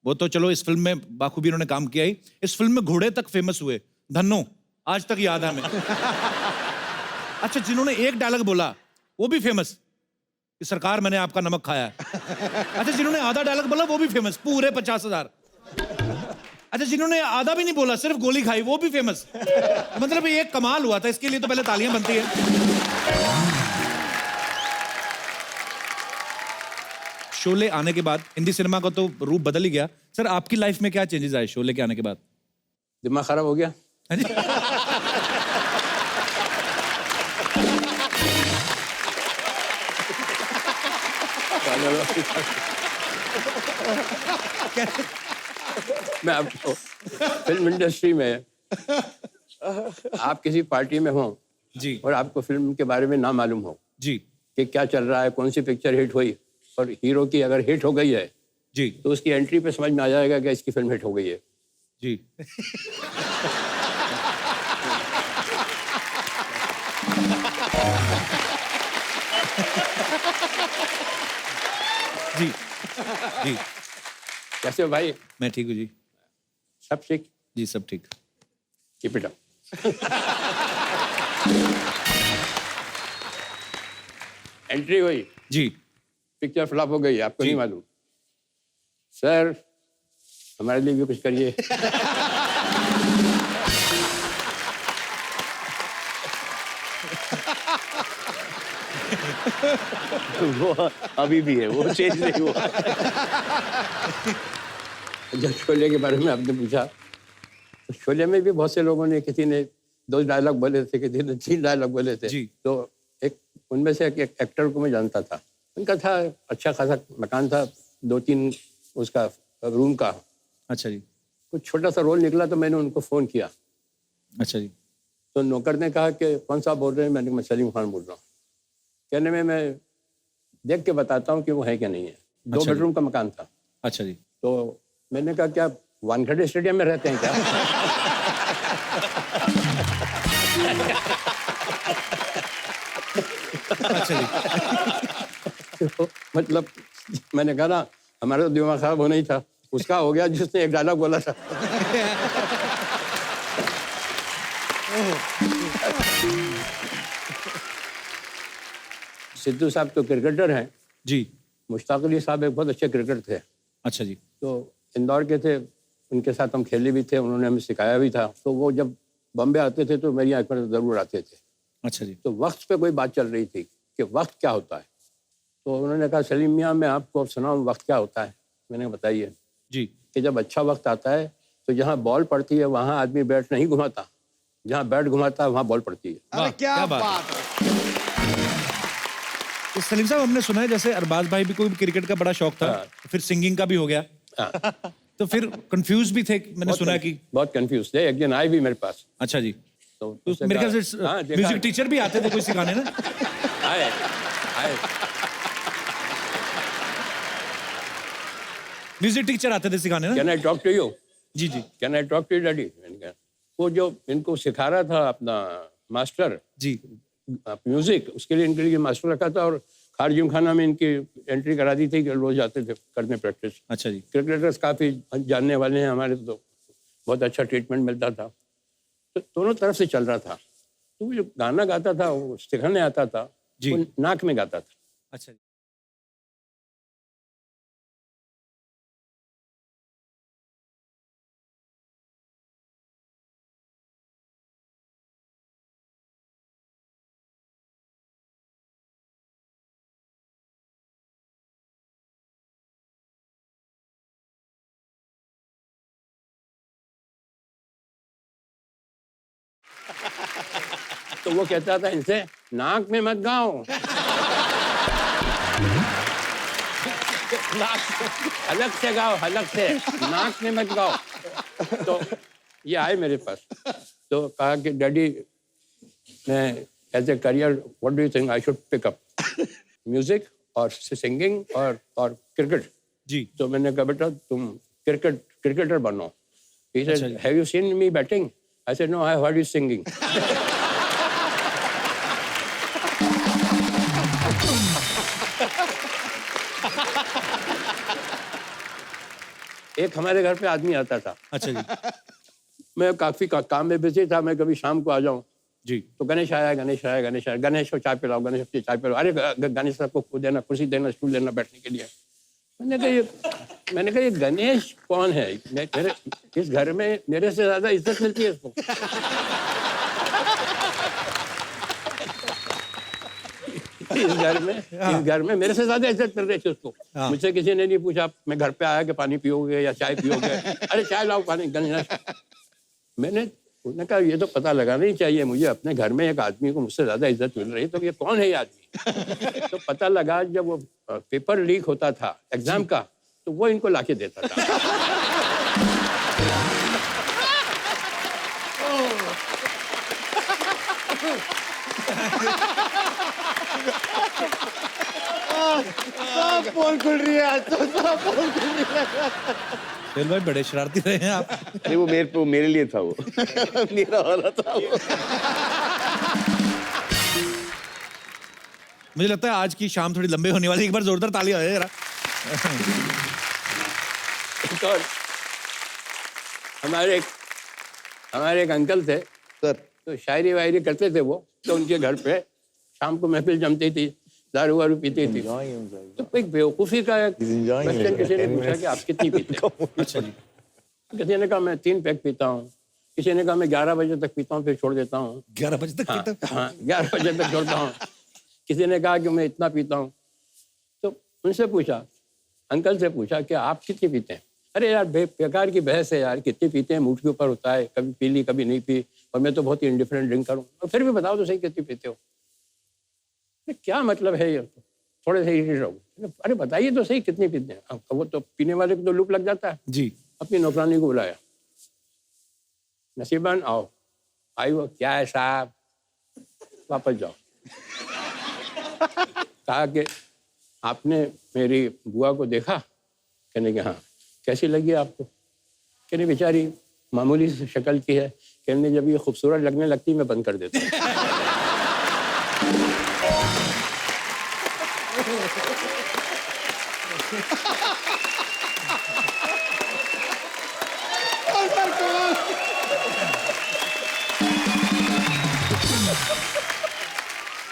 वो तो चलो इस फिल्म में बाखूबी उन्होंने काम किया ही। इस फिल्म में घोड़े तक फेमस हुए, धन्नो आज तक याद है हमें। अच्छा, जिन्होंने एक डायलॉग बोला वो भी फेमस कि सरकार मैंने आपका नमक खाया है। अच्छा, जिन्होंने आधा डायलॉग बोला वो भी फेमस, पूरे 50,000। अच्छा, जिन्होंने आधा भी नहीं बोला सिर्फ गोली खाई वो भी फेमस। मतलब ये एक कमाल हुआ था, इसके लिए तो पहले तालियां बनती है। शोले आने के बाद हिंदी सिनेमा का तो रूप बदल ही गया। सर आपकी लाइफ में क्या चेंजेस आए शोले के आने के बाद? दिमाग खराब हो गया। हाँ जी? मैं आपको फिल्म इंडस्ट्री में आप किसी पार्टी में हो जी और आपको फिल्म के बारे में ना मालूम हो जी कि क्या चल रहा है, कौन सी पिक्चर हिट हुई, और हीरो की अगर हिट हो गई है जी तो उसकी एंट्री पे समझ में आ जाएगा कि इसकी फिल्म हिट हो गई है। जी। जी जी। कैसे हो भाई? मैं ठीक हूँ जी। सब ठीक? जी सब ठीक। Keep it up. एंट्री हुई, जी पिक्चर फ्लॉप हो गई, आपको जी। नहीं मालूम। सर हमारे लिए भी कुछ करिए। वो अभी भी है, वो चेंज नहीं हुआ। जब शोले के बारे में आपने पूछा, तो शोले में भी बहुत से लोगों ने, किसी ने 2 डायलॉग बोले थे, किसी ने 3 डायलॉग बोले थे। जी। तो एक उनमें से एक एक्टर को मैं जानता था, उनका था अच्छा खासा मकान था, 2-3 उसका रूम का। अच्छा जी। कुछ छोटा सा रोल निकला तो मैंने उनको फ़ोन किया, अच्छा जी। तो नौकर ने कहा कि कौन सा बोल रहे हैं? मैंने कहा मैं सलीम खान बोल रहा हूँ। कहने में मैं देख के बताता हूँ कि वो है क्या नहीं है। 2 अच्छा जी। बेडरूम का मकान था। अच्छा जी। तो मैंने कहा क्या वानखेड़े स्टेडियम में रहते हैं क्या? अच्छा जी। तो मतलब मैंने कहा ना हमारा तो दिमाग खराब होना ही था, उसका हो गया जिसने एक डायलॉग बोला था। सिद्धू साहब तो क्रिकेटर हैं, जी। मुश्ताक अली साहब एक बहुत अच्छे क्रिकेटर थे। अच्छा जी। तो इंदौर के थे, उनके साथ हम खेले भी थे, उन्होंने हमें सिखाया भी था। तो वो जब बॉम्बे आते थे तो मेरी आँख पर ज़रूर आते थे। अच्छा जी। तो वक्त पे कोई बात चल रही थी कि वक्त क्या होता है, तो उन्होंने कहा सलीम मियाँ मैं आपको सुनाऊँ वक्त क्या होता है? मैंने कहा बताइए। जी। कि जब अच्छा वक्त आता है तो जहाँ बॉल पड़ती है वहाँ आदमी बैट नहीं घुमाता, जहाँ बैट घुमाता है वहाँ बॉल पड़ती है। अरे क्या क्या बात बात है। तो सलीम साहब हमने सुना है जैसे अरबाज भाई भी कोई क्रिकेट का बड़ा शौक था, हाँ। फिर सिंगिंग का भी हो गया, हाँ, तो फिर कंफ्यूज भी थे, मैंने सुना कि। बहुत कंफ्यूज थे। एक दिन आए भी मेरे पास, अच्छा जी। तो तो उससे मेरे कहा- ख्याल से हाँ, देखा म्यूजिक है। टीचर भी आते थे कोई सिखाने ना। आए आए म्यूजिक टीचर आते थे सिखाने ना। Can I talk to you? जी जी can I talk to you daddy? मैंने कहा वो जो इनको सिखा रहा था अपना मास्टर जी। म्यूजिक, उसके लिए इनके लिए मास्टर रखा था, और खारजिम खाना में इनकी एंट्री करा दी थी कि रोज जाते थे करने प्रैक्टिस। अच्छा जी। क्रिकेटर्स काफ़ी जानने वाले हैं हमारे, तो बहुत अच्छा ट्रीटमेंट मिलता था। तो दोनों तरफ से चल रहा था। तो वो जो गाना गाता था वो सिखाने आता था, जी। वो नाक में गाता था। अच्छा जी। तो वो कहता था इनसे, नाक में मत गाओ, अलग से गाओ, अलग से, नाक में मत गाओ। तो ये आए मेरे पास, तो कहा कि डैडी मैं as a career what do you think I should pick up, music और सिंगिंग और क्रिकेट। जी। तो मैंने कहा बेटा तुम क्रिकेटर बनो। He said, अच्छा जी। have you seen me batting? I said, no, I have heard you singing. एक हमारे घर पे आदमी आता था। अच्छा जी। मैं काफी काम में बिजी था, मैं कभी शाम को आ जाऊं जी। तो गणेश आया, गणेश आया, गणेश आया, गणेश को चाय पिलाओ, गणेश को चाय पिलाओ, अरे गणेश साहब को देना, कुर्सी देना, स्टूल देना बैठने के लिए। मैंने कहा ये गणेश कौन है? मेरे इस घर में मेरे से ज्यादा इज्जत मिलती है इसको। इस घर में मेरे से ज्यादा इज्जत मिल रही थी उसको। मुझसे किसी ने नहीं पूछा मैं घर पे आया कि पानी पियोगे या चाय पियोगे, अरे चाय लाओ, पानी। गणेश उन्होंने कहा ये तो पता लगाना ही चाहिए मुझे, अपने घर में एक आदमी को मुझसे ज्यादा इज्जत मिल रही है, तो ये कौन है ये आदमी? तो पता लगा जब वो पेपर लीक होता था एग्जाम का, तो वो इनको लाके देता था। सब पोल खुल रही है आज, तो सब पोल खुल रही है। दिल भाई बड़े शरारती रहे हैं आप। नहीं वो मेरे लिए था वो मेरा वाला था वो। मुझे लगता है आज की शाम थोड़ी लंबी होने वाली है। एक बार जोरदार ताली हो जाए जरा। और हमारे एक अंकल थे सर, तो शायरी वायरी करते थे वो, तो उनके घर पे शाम को महफिल जमती थी, दारू वारू पीती थी। तो एक बेवकूफ़ी का क्वेश्चन किसी ने पूछा कि आप कितनी पीते हैं? अच्छा जी। किसी ने कहा मैं 3 पैक पीता हूँ, किसी ने कहा मैं 11 बजे तक पीता हूँ फिर छोड़ देता हूँ। 11 बजे तक पीता? हाँ, 11 बजे तक छोड़ता हूँ। किसी ने कहा कि मैं इतना पीता हूँ। तो उनसे पूछा, अंकल से पूछा कि आप कितनी पीते हैं? अरे यार बेकार की बहस है यार, कितनी पीते हैं मूड के ऊपर होता है, कभी पी ली कभी नहीं पी, और मैं तो बहुत ही इंडिफरेंट ड्रिंक करूँ, और फिर भी बताओ तो सही कितनी पीते हो? क्या मतलब है ये? थोड़े से इरिटेट हो। अरे बताइए तो सही कितनी पीते हैं? वो तो पीने वाले को तो लूप लग जाता है। जी। अपनी नौकरानी को बुलाया, नसीबन आओ। आई वो, क्या है साहब, वापस जाओ। कहा कि आपने मेरी बुआ को देखा? कहने के हाँ। कैसी लगी आपको? कहने बेचारी मामूली सी शक्ल की है, कहने जब ये खूबसूरत लगने लगती मैं बंद कर देता हूँ।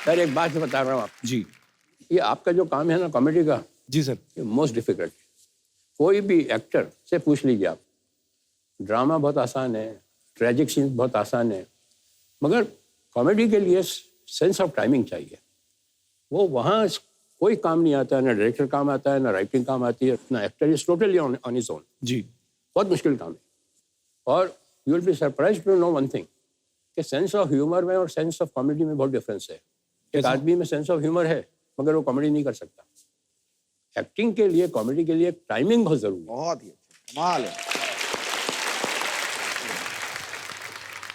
सर एक बात बता रहा हूँ आप जी। ये आपका जो काम है ना कॉमेडी का, जी सर, ये मोस्ट डिफिकल्ट। कोई भी एक्टर से पूछ लीजिए आप, ड्रामा बहुत आसान है, ट्रेजिक सीन बहुत आसान है, मगर कॉमेडी के लिए सेंस ऑफ टाइमिंग चाहिए। वो वहाँ कोई काम नहीं आता है, ना डायरेक्टर काम आता है, ना राइटिंग काम आती है, ना actor is totally on his own. जी। बहुत मुश्किल काम है। और you will be surprised to know one thing कि सेंस ऑफ ह्यूमर में और सेंस ऑफ कॉमेडी में बहुत डिफरेंस है। एक आदमी में सेंस ऑफ ह्यूमर है मगर वो कॉमेडी नहीं कर सकता। एक्टिंग के लिए, कॉमेडी के लिए टाइमिंग बहुत जरूरी है। बहुत ही अच्छा, कमाल है।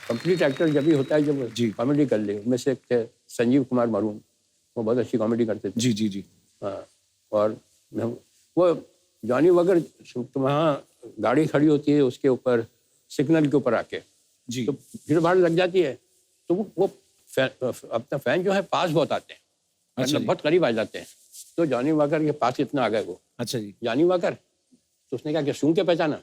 कंप्लीट एक्टर जब भी होता है जब जी। कॉमेडी कर ले। उनमें से एक थे संजीव कुमार मरून, वो बहुत अच्छी कॉमेडी करते थे। जी जी जी। हाँ, और वो जॉनी वगर वहाँ गाड़ी खड़ी होती है उसके ऊपर सिग्नल के ऊपर आके, जी। तो भीड़ भाड़ लग जाती है, तो वो अपना फैन जो है पास बहुत आते हैं, अच्छा जी। बहुत करीब आ जाते हैं। तो जॉनी वॉकर के पास इतना आ गए वो, अच्छा जी। जॉनी वॉकर, तो उसने कहा कि सूंघ के पहचाना।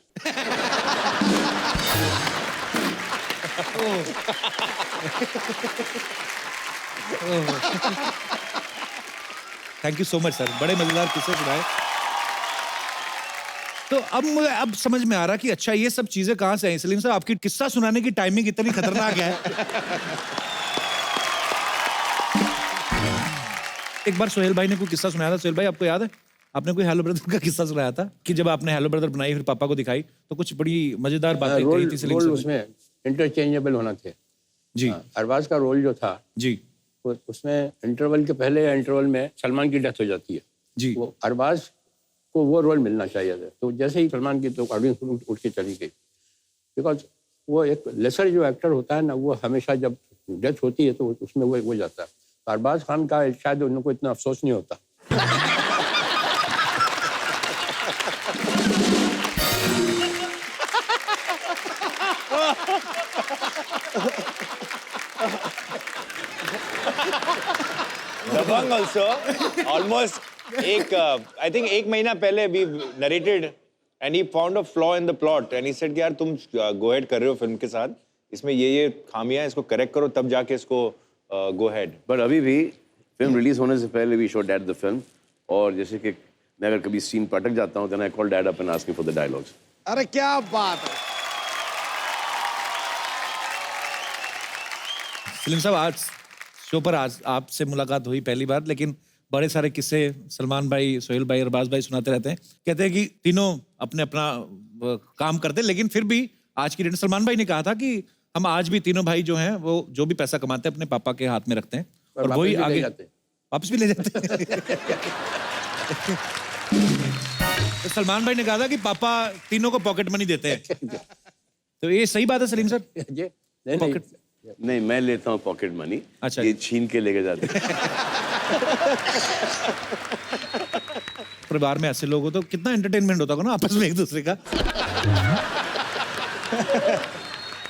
Thank you so much sir, बड़े मजेदार किस्से सुनाए। तो अब मुझे अब समझ में आ रहा कि अच्छा ये सब चीजें कहाँ से आई। सलीम साहब, आपकी किस्सा सुनाने की टाइमिंग इतनी खतरनाक है। एक बार सोहेल भाई ने कोई किस्सा सुनाया था। सोहेल भाई, आपको याद है? आपने कोई हेलो ब्रदर का किस्सा सुनाया था कि जब आपने हेलो ब्रदर बनाई फिर पापा को दिखाई तो कुछ बड़ी मजेदार बातें कही थी सलीम रोल साहब ने। उसमें इंटरचेंजेबल होना थे जी अरबाज का रोल जो था जी उसमें इंटरवल के पहले या इंटरवल में सलमान की डेथ हो जाती है। जी वो अरबाज को वो रोल मिलना चाहिए था। तो जैसे ही सलमान की तो ऑडियंस उठ के चली गई, बिकॉज वो एक लेसर जो एक्टर होता है ना, वो हमेशा जब डेथ होती है तो उसमें वो जाता है। तो अरबाज खान का शायद उनको इतना अफसोस नहीं होता। दबंग also almost I think एक महीना पहले we narrated and he found a flaw in the plot and he said कि यार तुम go ahead कर रहे हो फिल्म के साथ, इसमें ये खामियां, इसको करेक्ट करो तब जाके इसको go ahead। बट अभी भी फिल्म रिलीज होने से पहले we show dad the film, और जैसे कि मैं अगर कभी सीन पर अटक जाता हूँ then I call dad up and ask him for the dialogues. अरे क्या बात है। सलीम साहब, आज शो पर आज आपसे मुलाकात हुई पहली बार, लेकिन बड़े सारे किस्से सलमान भाई, सोहेल भाई, अरबाज भाई सुनाते रहते हैं। कहते हैं कि तीनों अपने अपना काम करते हैं, लेकिन फिर भी आज की डेट में सलमान भाई ने कहा था कि हम आज भी तीनों भाई जो हैं वो जो भी पैसा कमाते हैं अपने पापा के हाथ में रखते हैं और वही आगे वापस भी ले जाते हैं। तो सलमान भाई ने कहा था कि पापा तीनों को पॉकेट मनी देते हैं। तो ये सही बात है सलीम सर? नहीं, नहीं, मैं लेता हूँ पॉकेट मनी। अच्छा, ये छीन के लेके जाते हैं। परिवार में ऐसे लोग हो तो कितना एंटरटेनमेंट होता होगा ना आपस में एक दूसरे का।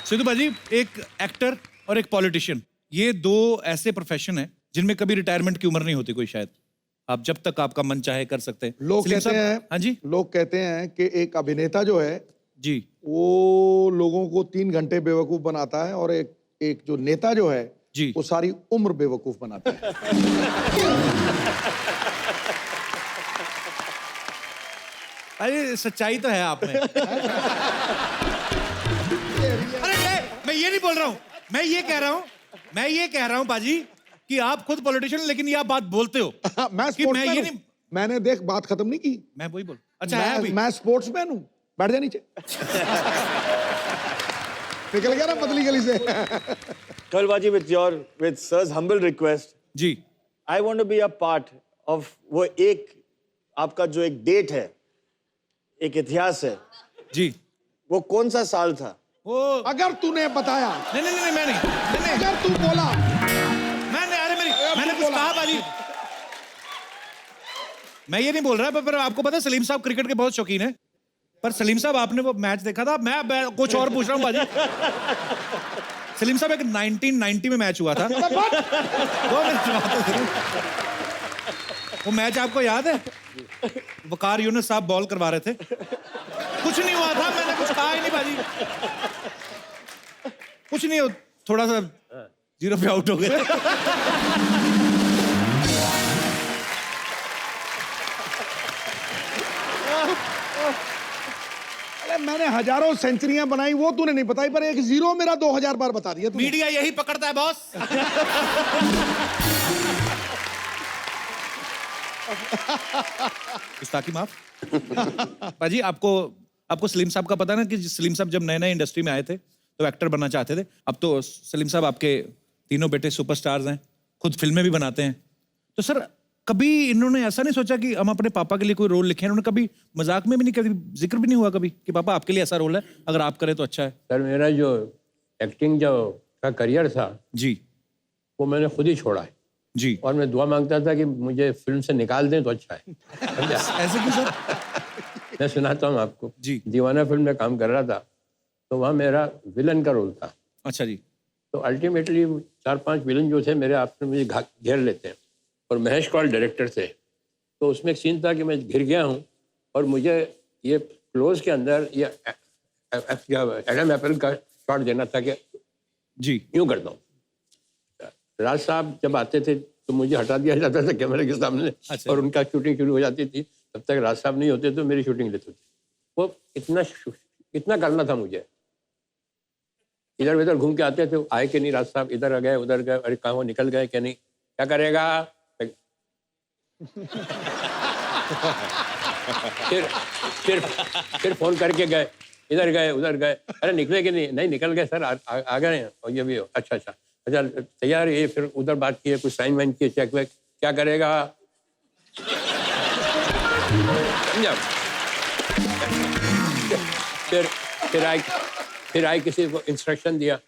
सिद्धू भाजी, एक एक्टर और एक पॉलिटिशियन, ये दो ऐसे प्रोफेशन है जिनमें कभी रिटायरमेंट की उम्र नहीं होती कोई। शायद आप जब तक आपका मन चाहे कर सकते हैं। लोग सलीम कहते साहब, हैं, हाँ जी लोग कहते हैं कि एक अभिनेता जो है जी वो लोगों को 3 घंटे बेवकूफ बनाता है, और एक जो नेता जो है जी वो सारी उम्र बेवकूफ बनाता है। अरे सच्चाई तो है आप में। अरे मैं ये नहीं बोल रहा हूँ, मैं ये कह रहा हूँ बाजी कि आप खुद पॉलिटिशियन, लेकिन ये आप बात बोलते हो मैं कि मैं ये स्पोर्ट्समैन नहीं। हूँ। मैंने देख बात खत्म नहीं की। मैं वही बोल, अच्छा है अभी। मैं स्पोर्ट्समैन हूँ। बैठ जा नीचे। निकल गया ना पतली गली से। कलबाजी with sir's humble request, ji I want to be a part of वो एक आपका जो एक डेट है, एक इतिहास है जी, वो कौन सा साल था? वो अगर तूने बताया, नहीं मैं नहीं अगर तू बोला, मैंने कुछ कहा बाजी। मैं ये नहीं बोल रहा, पर आपको पता है सलीम साहब क्रिकेट के बहुत शौकीन है। पर सलीम साहब, आपने वो मैच देखा था? मैं कुछ और पूछ रहा हूँ बाजी। सलीम साहब, एक 1990 में मैच हुआ था। वो मैच आपको याद है? वकार यूनुस साहब बॉल करवा रहे थे, कुछ नहीं हुआ था, मैंने कुछ कहा ही नहीं बाजी, कुछ नहीं, थोड़ा सा 0 पे आउट हो गए। मैंने हजारों सेंचुरियां बनाई, वो तूने नहीं बताई, पर एक 0 मेरा 2000 बार बता दिया तूने। मीडिया यही पकड़ता है बॉस। गुस्ताखी माफ। पाजी, आपको सलीम साहब का पता ना कि सलीम साहब जब नए इंडस्ट्री में आए थे तो एक्टर बनना चाहते थे। अब तो सलीम साहब आपके तीनों बेटे सुपरस्टार्स हैं, खुद फिल्में भी बनाते हैं। तो सर, कभी इन्होंने ऐसा नहीं सोचा कि हम अपने पापा के लिए कोई रोल लिखें? इन्होंने कभी मजाक में भी नहीं, कभी जिक्र भी नहीं हुआ कभी कि पापा आपके लिए ऐसा रोल है, अगर आप करें तो अच्छा है? सर, मेरा जो एक्टिंग का करियर था जी, वो मैंने खुद ही छोड़ा है जी, और मैं दुआ मांगता था कि मुझे फिल्म से निकाल दें तो अच्छा है। ऐसे क्यों सर? मैं सुनाता हूँ आपको जी। दीवाना फिल्म में काम कर रहा था, तो वहाँ मेरा विलन का रोल था। अच्छा जी। तो अल्टीमेटली 4-5 विलन जो थे मेरे आपसे मुझे घेर लेते हैं। और महेश कौल डायरेक्टर थे। तो उसमें एक सीन था कि मैं घिर गया हूँ और मुझे ये क्लोज के अंदर ये एडम एप्पल का शॉट देना था कि जी यूँ करता हूँ। राज साहब जब आते थे तो मुझे हटा दिया जाता था कैमरे के सामने। अच्छा। और उनका शूटिंग शुरू हो जाती थी। तब तक राज साहब नहीं होते तो मेरी शूटिंग लेते थे। वो इतना करना था मुझे। इधर उधर घूम के आते थे, आए कि नहीं राज साहब, इधर गए उधर गए, अरे कहाँ वो निकल गए क्या नहीं, क्या करेगा। फिर फोन करके गए, इधर गए उधर गए, अरे निकले कि नहीं निकल गए सर, आ गए हैं। और ये भी हो, अच्छा तैयार है। फिर उधर बात की, कुछ साइन वाइन किए, चेक वेक, क्या करेगा। समझा। फिर आई किसी को इंस्ट्रक्शन दिया।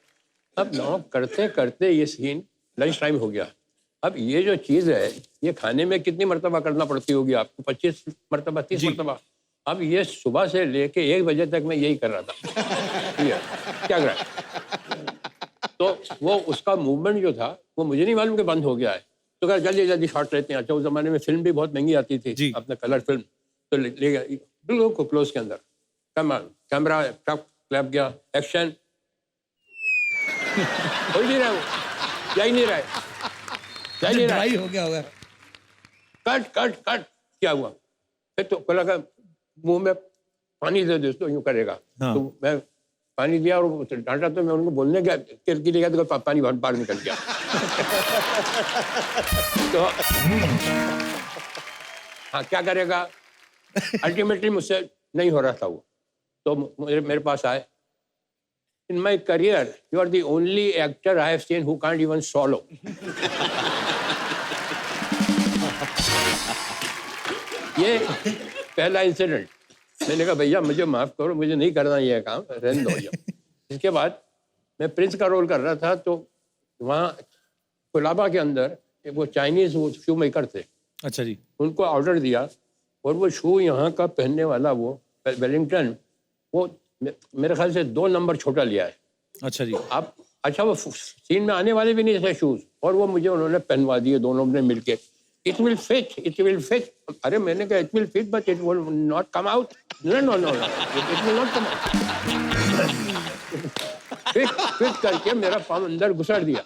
अब नौ करते करते ये सीन लंच टाइम हो गया। अब ये जो चीज़ है ये खाने में कितनी मरतबा करना पड़ती होगी आपको, 25 मरतबा 30 मरतबा। अब ये सुबह से लेके 1 बजे तक मैं यही कर रहा था। ये क्या कर रहा है। तो वो उसका मूवमेंट जो था वो मुझे नहीं मालूम कि बंद हो गया है। तो कहा जल्दी शॉट लेते हैं। अच्छा उस जमाने में फिल्म भी बहुत महंगी आती थी, अपना कलर फिल्म। तो ले गया बिल्कुल क्लोज के अंदर, कैमरा क्लैप गया, एक्शन। हो ही नहीं रहा, जा ही नहीं रहा है, ड्राई हो गया होगा। कट क्या हुआ। फिर तो लगा मुंह में पानी दे दोस्तों, यूं करेगा। हाँ। तो मैं पानी दिया और डांटा तो मैं उनको बोलने गया के लिए तो पानी बाहर निकल गया। तो हाँ क्या करेगा। अल्टीमेटली मुझसे नहीं हो रहा था वो। तो मेरे पास आए। In my career you are the only actor I have seen who can't even swallow। ये पहला इंसिडेंट। मैंने कहा भैया मुझे माफ करो, मुझे नहीं करना ये काम, रहने दो भैया। इसके बाद मैं प्रिंस का रोल कर रहा था। तो वहाँ कोलाबा के अंदर वो चाइनीज वो शू मेकर थे। अच्छा जी। उनको ऑर्डर दिया और वो शू यहाँ का पहनने वाला वो वेलिंगटन, वो मेरे ख्याल से 2 नंबर छोटा लिया है। अच्छा जी। अब अच्छा वो सीन में आने वाले भी नहीं थे शूज, और वो मुझे उन्होंने पहनवा दिए दोनों ने मिलके। It will fit. अरे मैंने कहा it will fit but it will not come out. No it will not come out. Fit करके मेरा पाँव अंदर घुसड़ दिया।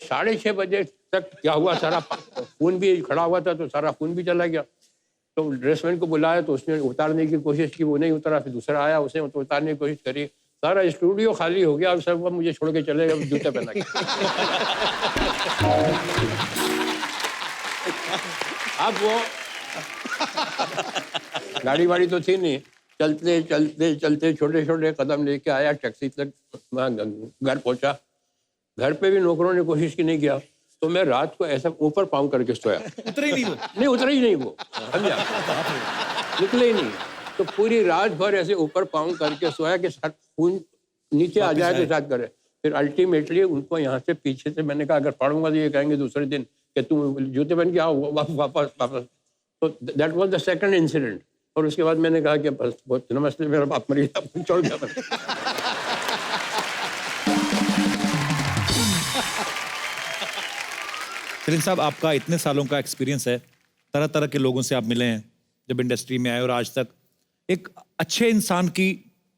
6:30 बजे तक क्या हुआ, सारा खून भी खड़ा हुआ था तो सारा खून भी चला गया। तो ड्रेसमैन को बुलाया तो उसने उतारने की कोशिश की, वो नहीं उतरा। फिर दूसरा आया, उसने तो उतारने की कोशिश करी। सारा स्टूडियो खाली हो गया और सब वो मुझे छोड़ के चले गए जूते पहना के। अब वो गाड़ी वाड़ी तो थी नहीं, चलते छोटे कदम लेके आया, टैक्सी तक वहाँ घर पहुंचा। घर पे भी नौकरों ने कोशिश की, नहीं किया। तो मैं रात को ऐसा ऊपर पाँव करके सोया। उतरे ही नहीं वो। नहीं उतरा ही नहीं वो, समझा, निकले ही नहीं। तो पूरी रात भर ऐसे ऊपर पाँव करके सोया कि खून नीचे आ जाए तो साथ करे। फिर अल्टीमेटली उनको यहाँ से पीछे से मैंने कहा अगर पढ़ूंगा तो ये कहेंगे दूसरे दिन कि तुम जूते पहन के आओ वापस। तो that was the second incident. और उसके बाद मैंने कहा कि बस बहुत नमस्ते, मेरा बाप मर गया, छोड़ गया। प्रिंस साहब, आपका इतने सालों का एक्सपीरियंस है, तरह तरह के लोगों से आप मिले हैं जब इंडस्ट्री में आए और आज तक। एक अच्छे इंसान की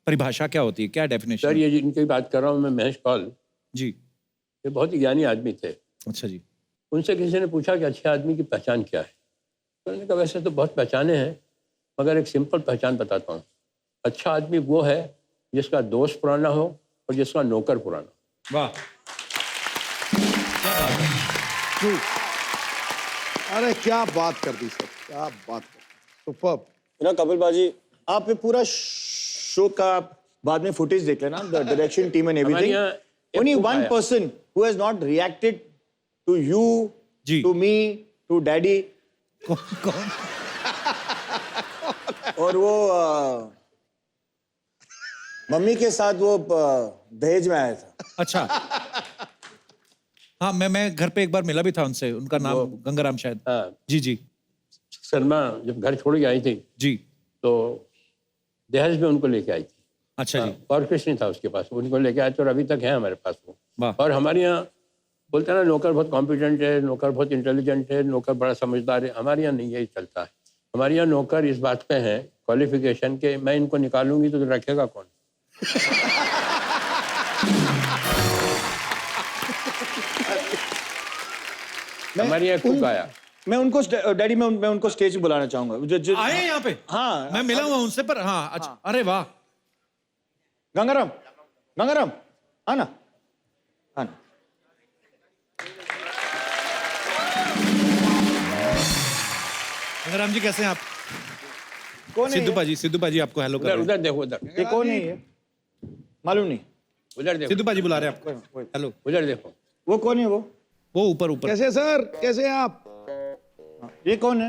परिभाषा क्या होती है, क्या डेफिनेशन? सर ये जिनकी बात कर रहा हूँ मैं, महेश कौल जी, ये बहुत ही ज्ञानी आदमी थे। अच्छा जी। उनसे किसी ने पूछा कि अच्छे आदमी की पहचान क्या है। तो उन्होंने कहा वैसे तो बहुत पहचाने हैं, मगर एक सिंपल पहचान बताता हूँ। अच्छा आदमी वो है जिसका दोस्त पुराना हो और जिसका नौकर पुराना। वाह, अरे क्या बात कर दी सर, क्या बात कर दी। सुपर्ब। ना कपिल बाजी, आप ये पूरा शो का बाद में फुटेज देख लेना, the direction team and everything. Only one person who has not reacted to you, to me, to daddy. कौन? और वो मम्मी के साथ वो दहेज में आया था। अच्छा, हाँ, मैं घर पे एक बार मिला भी था उनसे। उनका नाम गंगाराम शायद। हाँ जी। शर्मा जब घर छोड़ के आई थी जी, तो दहेज में उनको लेके आई थी। अच्छा जी। और कुछ नहीं था उसके पास, उनको लेके आए थे और अभी तक है हमारे पास वो। वाह। और हमारे यहाँ बोलते हैं ना नौकर बहुत कॉम्पिटेंट है, नौकर बहुत इंटेलिजेंट है, नौकर बड़ा समझदार है। हमारे यहाँ नहीं यही चलता है। हमारे यहाँ नौकर इस बात पे हैं क्वालिफिकेशन के, मैं इनको निकालूंगी तो रखेगा कौन? हमारे यहाँ कुक आया, मैं उनको डैडी मैं उनको स्टेज पे बुलाना चाहूंगा। आए यहाँ पे? हाँ, मैं मिला हुआ उनसे, पर हाँ अच्छा, अरे वाह। गंगाराम, गंगाराम आना, आना। गंगाराम जी कैसे हैं आप? कौन है ये? सिद्धू पाजी आपको हेलो कर रहे हैं। उधर देखो, उधर ये कौन है ये? मालूम नहीं। उधर देखो, सिद्धू पाजी बुला रहे हैं आपको, हेलो। उधर देखो। वो कौन है वो? वो ऊपर ऊपर। कैसे सर, कैसे हैं आप? ये कौन है?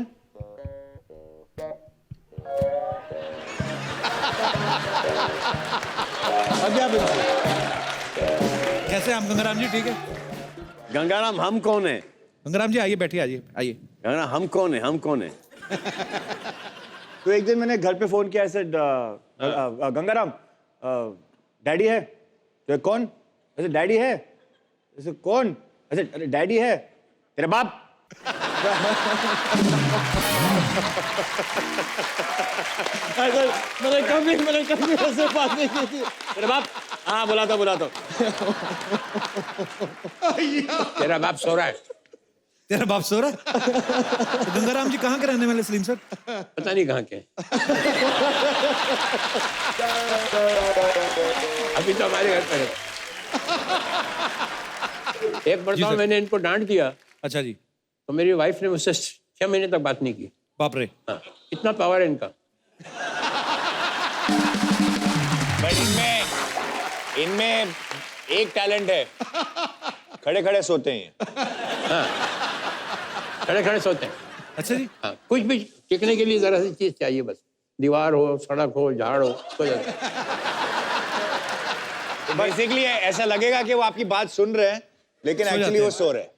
अभी आप कैसे हैं आप गंगाराम जी? ठीक है। गंगाराम हम कौन है? गंगाराम जी आइए, बैठिए, आइए आइए। गंगाराम हम कौन है? हम कौन है? तो एक दिन मैंने घर पे फोन किया, ऐसे गंगाराम डैडी है? तो कौन? ऐसे डैडी है? ऐसे कौन? ऐसे अरे डैडी है तेरा बाप। मैंने कभी ऐसे बात नहीं की थी। तेरा बाप? हाँ बुला तो। तेरा बाप सो रहा है। तेरा बाप सो रहा है? तो गंगाराम जी कहाँ के रहने वाले सलीम सर? पता नहीं कहाँ के। अभी तो हमारे घर पर है। एक मरतबा मैंने इनको डांट दिया। अच्छा जी। तो मेरी वाइफ ने मुझसे 6 महीने तक बात नहीं की। बाप रे। हाँ, इतना पावर है इनका। इनमें एक टैलेंट है, खड़े खड़े सोते हैं। हाँ, खड़े खड़े सोते हैं। अच्छा जी। हाँ, कुछ भी टिकने के लिए जरा सी चीज चाहिए, बस दीवार हो, सड़क हो, झाड़ हो, तो बेसिकली ऐसा लगेगा कि वो आपकी बात सुन रहे हैं, लेकिन एक्चुअली वो सो रहे हैं।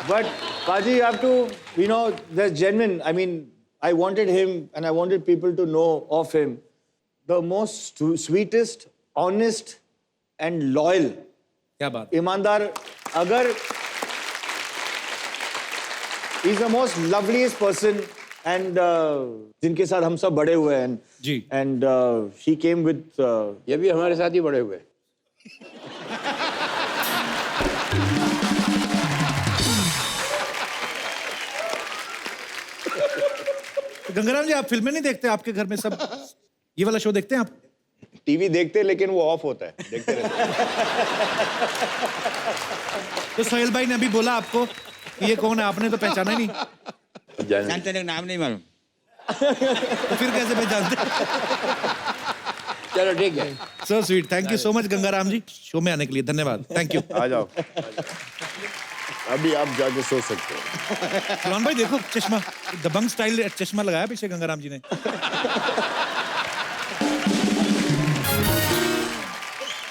But Paji, you have to, you know, there's genuine. I mean, I wanted him, and I wanted people to know of him, the most sweetest, honest, and loyal. क्या बात? ईमानदार, अगर he's the most loveliest person, and जिनके साथ हम सब बड़े हुए हैं. जी. And he came with. ये भी हमारे साथ ही बड़े हुए। गंगाराम जी आप फिल्में नहीं देखते? आपके घर में सब ये वाला शो देखते हैं आप? टीवी देखते हैं, लेकिन वो ऑफ होता है, देखते रहते हैं। तो सोहेल भाई ने अभी बोला आपको कि ये कौन है, आपने तो पहचाना ही नहीं। जानते नहीं, नाम नहीं मालूम। तो फिर कैसे पहचानते? चलो ठीक है। So sweet, thank you so much Gangaram ji, show में आने के लिए धन्यवाद, थैंक यू। आ जाओ, अभी आप जाके सो सकते हो। सलमान भाई देखो चश्मा, दबंग स्टाइल चश्मा लगाया पीछे गंगाराम जी ने।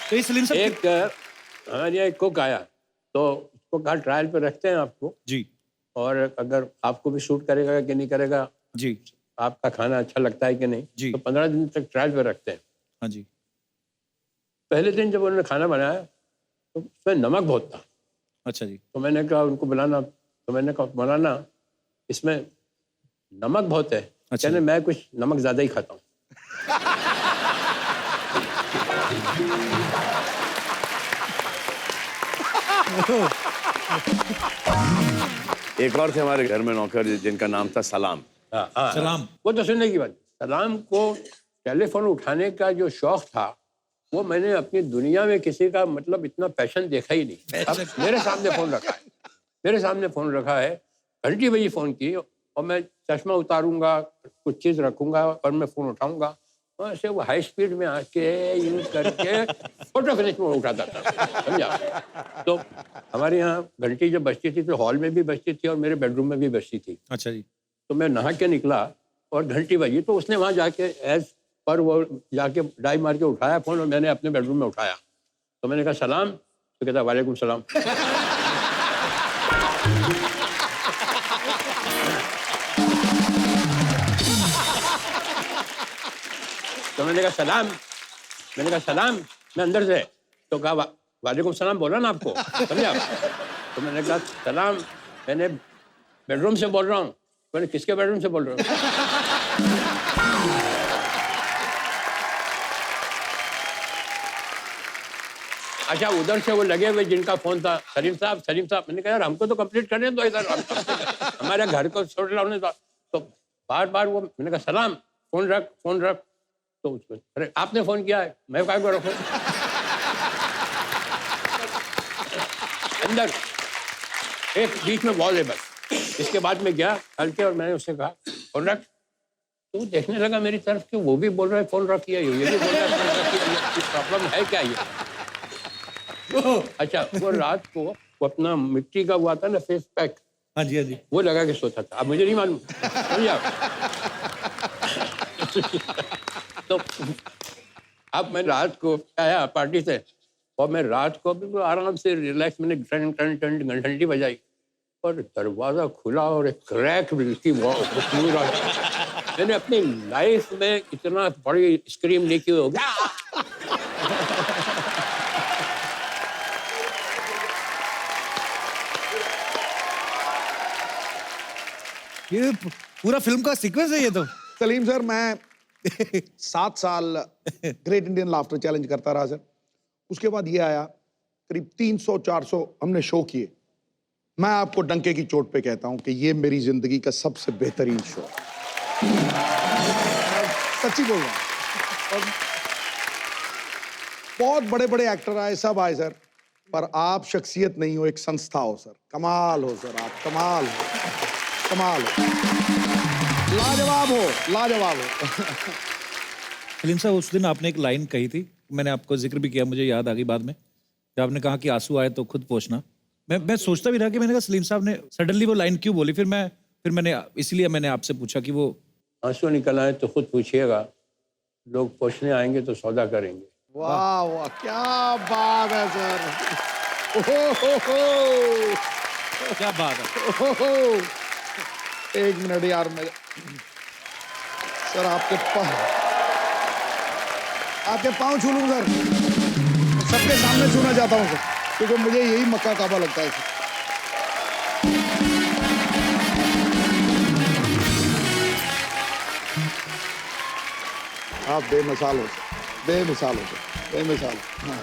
तो इस सलीम साहब एक हमारे यहाँ एक कुक आया, तो उसको कहा ट्रायल पे रखते हैं आपको जी, और अगर आपको भी शूट करेगा कि नहीं करेगा जी, आपका खाना अच्छा लगता है कि नहीं जी, तो 15 दिन तक ट्रायल पे रखते हैं। हाँ जी। पहले दिन जब उन्होंने खाना बनाया तो उसमें नमक बहुत था। अच्छा जी। तो मैंने कहा उनको बुलाना, तो मैंने कहा बनाना इसमें नमक बहुत है। अच्छा। कहने मैं कुछ नमक ज्यादा ही खाता हूँ। एक और थे हमारे घर में नौकर जिनका नाम था सलाम। हाँ, सलाम। वो तो सुनने की बात। सलाम को टेलीफोन उठाने का जो शौक था वो मैंने अपनी दुनिया में किसी का मतलब इतना पैशन देखा ही नहीं। अब मेरे सामने फोन रखा है, मेरे सामने फोन रखा है, घंटी बजी फोन की और मैं चश्मा उतारूंगा, कुछ चीज रखूंगा और मैं फोन उठाऊंगा, वैसे वो हाई स्पीड में आके यूज करके फोटो फिनिश में उठाता था, समझा। तो हमारे यहाँ घंटी जब बजती थी तो हॉल में भी बजती थी और मेरे बेडरूम में भी बजती थी। अच्छा जी। तो मैं नहा के निकला और घंटी बजी, तो उसने वहां जाके एज पर वो जाके डाई मार के उठाया फोन और मैंने अपने बेडरूम में उठाया। तो मैंने कहा सलाम, तो कहता वालेकुम सलाम। तो मैंने कहा सलाम, मैं अंदर से, तो कहा वालेकुम सलाम बोला ना आपको, समझे आप? तो मैंने कहा सलाम, मैंने बेडरूम से बोल रहा हूँ। मैंने किसके बेडरूम से बोल रहा हूँ? अच्छा, उधर से वो लगे हुए जिनका फोन था, सलीम साहब। मैंने कहा यार हमको तो कंप्लीट करने दो इधर, हमारे घर को छोड़ लाने दो। तो बार बार वो, मैंने कहा सलाम, फोन रख। तो उसको, अरे आपने फोन किया है, मैं काय को रखूं? अंदर एक बीच में वॉल है बस। इसके बाद में गया हल्के और मैंने उससे कहा फोन रख। तो देखने लगा मेरी तरफ कि वो भी बोल रहा है फोन रखिए, ये भी बोल रहा है फोन रखिए, प्रॉब्लम है क्या ये? अच्छा, वो रात को वो अपना मिट्टी का हुआ था ना फेस पैक, हाँ जी, हाँ जी। वो लगा के सोता था। अब मुझे नहीं मालूम, समझे आप? तो अब मैं रात को आया पार्टी से और मैं रात को बिल्कुल आराम से रिलैक्स, मैंने घंटी बजाई और दरवाजा खुला और एक क्रैक की मैंने अपनी लाइफ में इतना बड़ी स्क्रीम नहीं की होगी। ये पूरा फिल्म का सीक्वेंस है ये तो। सलीम सर, मैं 7 साल ग्रेट इंडियन लाफ्टर चैलेंज करता रहा सर। उसके बाद ये आया, करीब 300-400 हमने शो किए। मैं आपको डंके की चोट पे कहता हूं कि ये मेरी जिंदगी का सबसे बेहतरीन शो है। सच्ची बोल रहा हूं। और बहुत बड़े बड़े एक्टर आए, सब आए सर, पर आप शख्सियत नहीं हो, एक संस्था हो सर। कमाल हो सर, आप कमाल हो, कमाल हो, लाजवाब हो, लाजवाब हो। सलीम साहब, उस दिन आपने एक लाइन कही थी, मैंने आपको जिक्र भी किया, मुझे याद आ गई बाद में, जब आपने कहा कि आंसू आए तो खुद पोंछना। मैं सोचता भी रहा कि मैंने कहा सलीम साहब ने सडनली वो लाइन क्यों बोली। फिर मैंने इसीलिए मैंने आपसे पूछा कि वो आंसू निकल आए तो खुद पूछिएगा, लोग पूछने आएंगे तो सौदा करेंगे। वाह वाह, क्या बात है सर। क्या बात है। एक मिनट यार, मैं सर आपके पाँव छू लूं सर, सबके सामने छूना चाहता हूं सर, क्योंकि मुझे यही मक्का काबा लगता है सर। आप बेमिसाल हो सर, बेमिसाल हो सर, बेमिसाल। हाँ।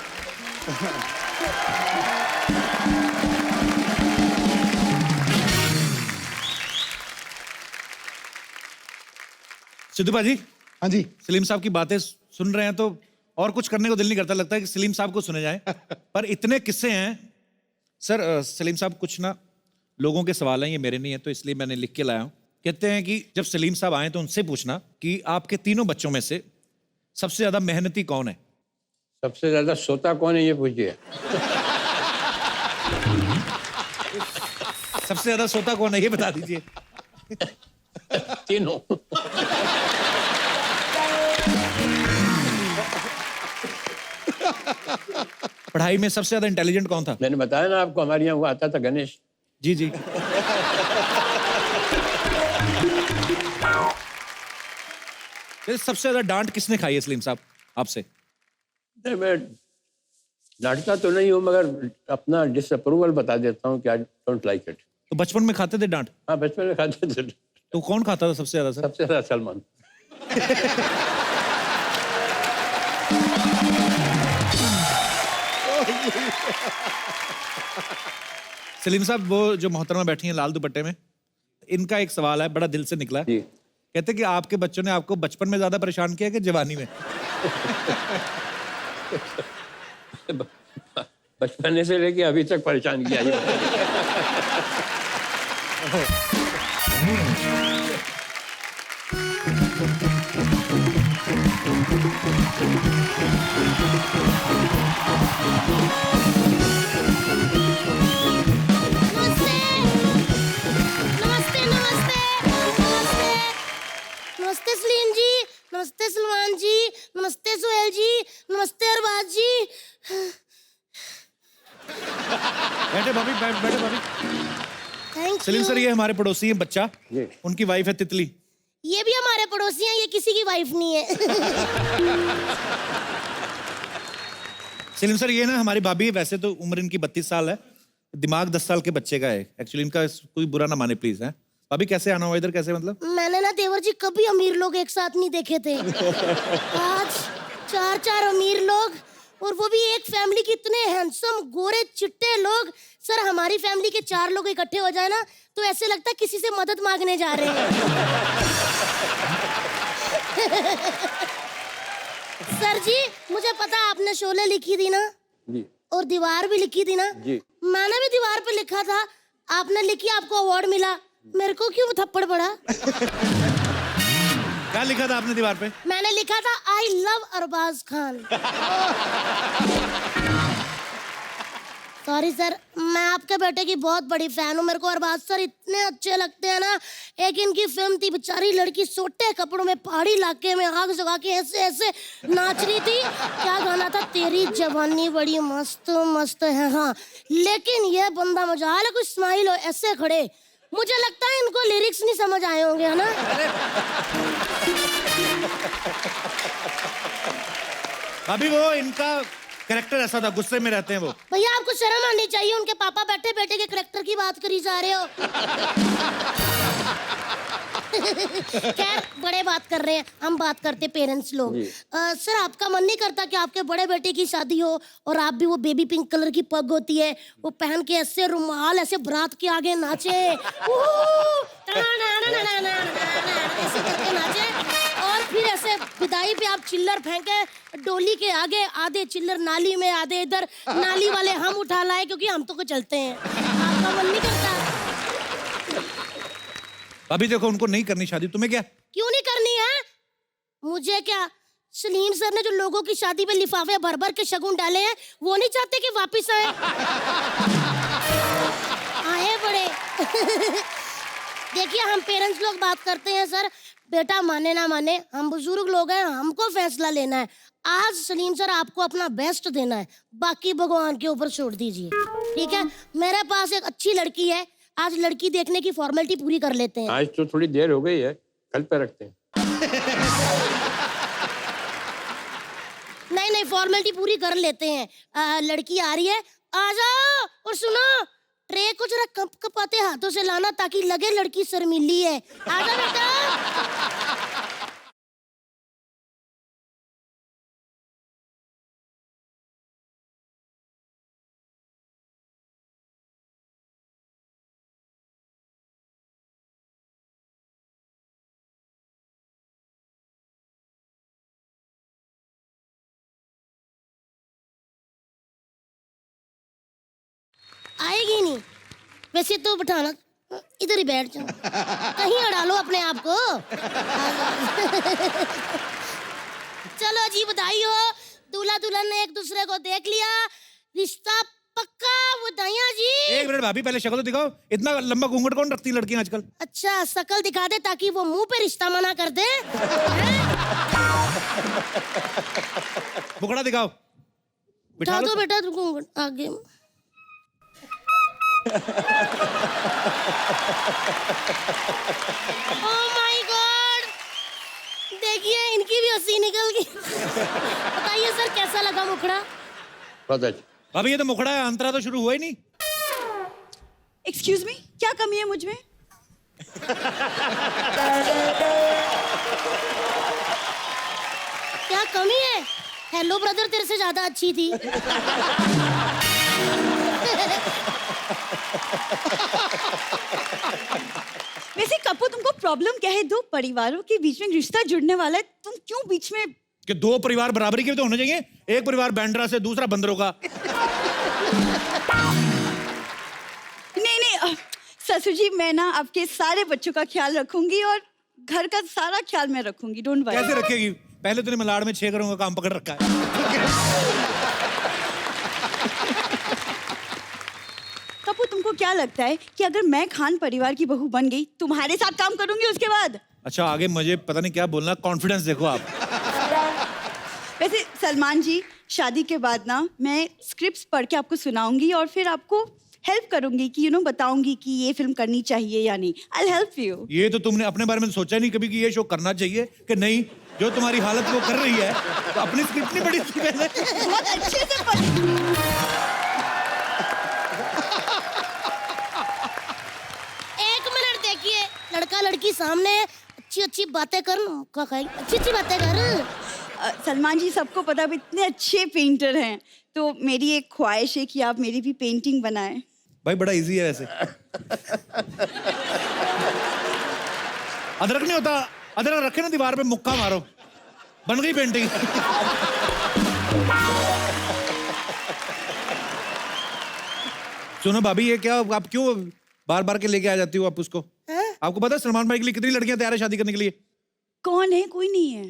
सिद्धू भाजी, हाँ जी, सलीम साहब की बातें सुन रहे हैं तो और कुछ करने को दिल नहीं करता, लगता है कि सलीम साहब को सुने जाए। पर इतने किस्से हैं सर। सलीम साहब, कुछ ना लोगों के सवाल हैं, ये मेरे नहीं है, तो इसलिए मैंने लिख के लाया हूँ। कहते हैं कि जब सलीम साहब आए तो उनसे पूछना कि आपके तीनों बच्चों में से सबसे ज्यादा मेहनती कौन है? सबसे ज्यादा सोता कौन है ये पूछिए। सबसे ज्यादा सोता कौन है ये बता दीजिए। तीनों। पढ़ाई में सबसे ज्यादा इंटेलिजेंट कौन था? मैंने बताया ना आपको, हमारे यहाँ वो आता था गणेश। जी जी। सबसे ज्यादा डांट किसने खाई है सलीम साहब आपसे? नहीं, मैं डांटता तो नहीं हूँ, मगर अपना डिसअप्रूवल बता देता हूँ कि आई डोंट लाइक इट। तो बचपन में खाते थे डांट? हाँ, बचपन में खाते थे। तो कौन खाता था सबसे ज्यादा सर? सबसे ज्यादा सलमान। सलीम साहब, वो जो मोहतरमा बैठी हैं लाल दुपट्टे में, इनका एक सवाल है, बड़ा दिल से निकला। जी। कहते कि आपके बच्चों ने आपको बचपन में ज्यादा परेशान किया कि जवानी में? बचपन से लेके अभी तक परेशान किया है। नमस्ते सलीम जी, नमस्ते सलमान जी, नमस्ते सुहेल जी, नमस्ते अरबाज जी। बैठे भाभी, बैठे भाभी। Thank Salim sir, you. ये हमारे पड़ोसी हैं बच्चा, उनकी वाइफ है तितली। ये भी हमारे पड़ोसी हैं, ये किसी की वाइफ नहीं है। सलीम सर, ये ना हमारी भाभी है, वैसे तो उम्र इनकी 32 साल है, दिमाग 10 साल के बच्चे का है एक्चुअली। इनका कोई बुरा ना माने प्लीज। है भाभी, कैसे आना हुआ इधर, कैसे मतलब? मैंने ना देवर जी कभी अमीर लोग एक साथ नहीं देखे थे। आज 4 अमीर लोग, और वो भी एक फैमिली के इतने हैंडसम गोरे चिट्टे लोग। सर, हमारी फैमिली के 4 लोग इकट्ठे हो जाए ना तो ऐसे लगता है किसी से मदद मांगने जा रहे हैं। सर जी, मुझे पता आपने शोले लिखी थी ना जी और दीवार भी लिखी थी ना। जी। मैंने भी दीवार पे लिखा था, आपने लिखी, आपको अवार्ड मिला, मेरे को क्यों थप्पड़ पड़ा? क्या लिखा था आपने दीवार पे? मैंने लिखा था I love Arbaaz Khan. Sorry sir, मैं आपके बेटे की बहुत बड़ी फैन हूँ। मेरे को अरबाज सर इतने अच्छे लगते हैं ना। एक इनकी फिल्म थी, बेचारी लड़की सोटे कपड़ों में पहाड़ी इलाके में आग जगा के ऐसे ऐसे नाच रही थी। क्या गाना था? तेरी जवानी बड़ी मस्त मस्त है। हाँ, लेकिन ये बंदा मजाल है, कुछ स्माइल हो ऐसे खड़े, मुझे लगता है इनको लिरिक्स नहीं समझ आए होंगे, है ना? भाभी, वो इनका कैरेक्टर ऐसा था, गुस्से में रहते हैं वो। भैया, आपको शर्म आनी चाहिए, उनके पापा बैठे बेटे के कैरेक्टर की बात करी जा रहे हो। खैर, बड़े बात कर रहे हैं, हम बात करते पेरेंट्स लोग। सर, आपका मन नहीं करता कि आपके बड़े बेटे की शादी हो और आप भी, वो बेबी पिंक कलर की पग होती है, वो पहन के ऐसे रुमाल ऐसे बारात के आगे नाचे, ऐसे करके नाचे, और फिर ऐसे विदाई पे आप चिल्लर फेंके डोली के आगे, आधे चिल्लर नाली में, आधे इधर, नाली वाले हम उठा लाए क्योंकि हम तो को चलते हैं। आपका मन नहीं करता? अभी देखो, उनको नहीं करनी शादी, तुम्हें क्या? क्यों नहीं करनी है? मुझे क्या? सलीम सर ने जो लोगों की शादी में लिफाफे भर भर के शगुन डाले हैं, वो नहीं चाहते कि वापस आए? आए बड़े। देखिए, हम पेरेंट्स लोग बात करते हैं सर, बेटा माने ना माने, हम बुजुर्ग लोग हैं, हमको फैसला लेना है। आज सलीम सर आपको अपना बेस्ट देना है, बाकी भगवान के ऊपर छोड़ दीजिए, ठीक है? मेरे पास एक अच्छी लड़की है, आज लड़की देखने की फॉर्मेलिटी पूरी कर लेते हैं। आज तो थोड़ी देर हो गई है, कल पे रखते हैं। नहीं, फॉर्मेलिटी पूरी कर लेते हैं। लड़की आ रही है, आ जाओ। और सुनो, ट्रे को जरा कप कपाते हाथों से लाना ताकि लगे लड़की शर्मीली है। आ जाओ बेटा। आएगी नहीं, वैसे तो बिठाना, इधर ही बैठ जाओ, कहीं अड़ा लो अपने आप को। चलो जी, बधाई हो, दूल्हा दुल्हन ने एक दूसरे को देख लिया, रिश्ता पक्का। बधाइयाँ जी। एक मिनट भाभी, पहले शक्ल तो दिखाओ। इतना लंबा घूंघट कौन रखती है लड़कियां आजकल? अच्छा, शक्ल दिखा दे ताकि वो मुंह पे रिश्ता मना कर दे। मुखड़ा दिखाओ। बिठा दो बेटा घूंघट आगे। Oh my God! देखिए, इनकी भी हंसी निकल गई। बताइए सर, कैसा लगा मुखड़ा? बहुत अच्छा। अभी ये तो मुखड़ा है, अंतरा तो शुरू हुआ ही नहीं। एक्सक्यूज मी, क्या कमी है मुझ में? क्या कमी है? हेलो ब्रदर तेरे से ज्यादा अच्छी थी। वैसे कपू, तुमको प्रॉब्लम क्या है? दो परिवारों के बीच में रिश्ता जुड़ने वाला है, तुम क्यों बीच में? कि दो परिवार बराबरी के तो होने चाहिए। एक परिवार बैंड्रा से, दूसरा बंदरों का। नहीं, ससुर जी, मैं ना आपके सारे बच्चों का ख्याल रखूंगी और घर का सारा ख्याल मैं रखूंगी, डोंट वरी। कैसे रखेगी? पहले तूने मलाड़ में 6 घरों का काम पकड़ रखा है। कपू, तुमको क्या लगता है कि अगर मैं खान परिवार की बहू बन गई, तुम्हारे साथ काम करूंगी उसके बाद? अच्छा, आगे मुझे पता नहीं क्या बोलना, कॉन्फिडेंस देखो आप। वैसे सलमान जी, शादी के बाद ना मैं स्क्रिप्ट्स पढ़ के आपको सुनाऊंगी और फिर आपको हेल्प करूंगी कि बताऊंगी कि ये फिल्म करनी चाहिए या नहीं। I help you. ये तो तुमने अपने बारे में सोचा नहीं कभी कि ये शो करना चाहिए कि नहीं? जो तुम्हारी हालत वो कर रही है, तो अपनी स्क्रिप्ट नहीं पढ़ी उसकी पहले। बहुत अच्छे से पढ़ी। एक मिनट देखिए, लड़का लड़की सामने है, अच्छी बातें कर, मौका खाएगी, अच्छी बातें कर। सलमान जी, सबको पता आप इतने अच्छे पेंटर हैं, तो मेरी एक ख्वाहिश है कि आप मेरी भी पेंटिंग बनाएं। भाई बड़ा इजी है वैसे। अदरक नहीं होता, अदरक रखे ना दीवार पे, मुक्का मारो, बन गई पेंटिंग। सुनो भाभी, ये क्या आप क्यों बार बार के लेके आ जाती हो आप उसको? आपको पता है सलमान भाई के लिए कितनी लड़कियां तैयार है शादी करने के लिए? कौन है? कोई नहीं है।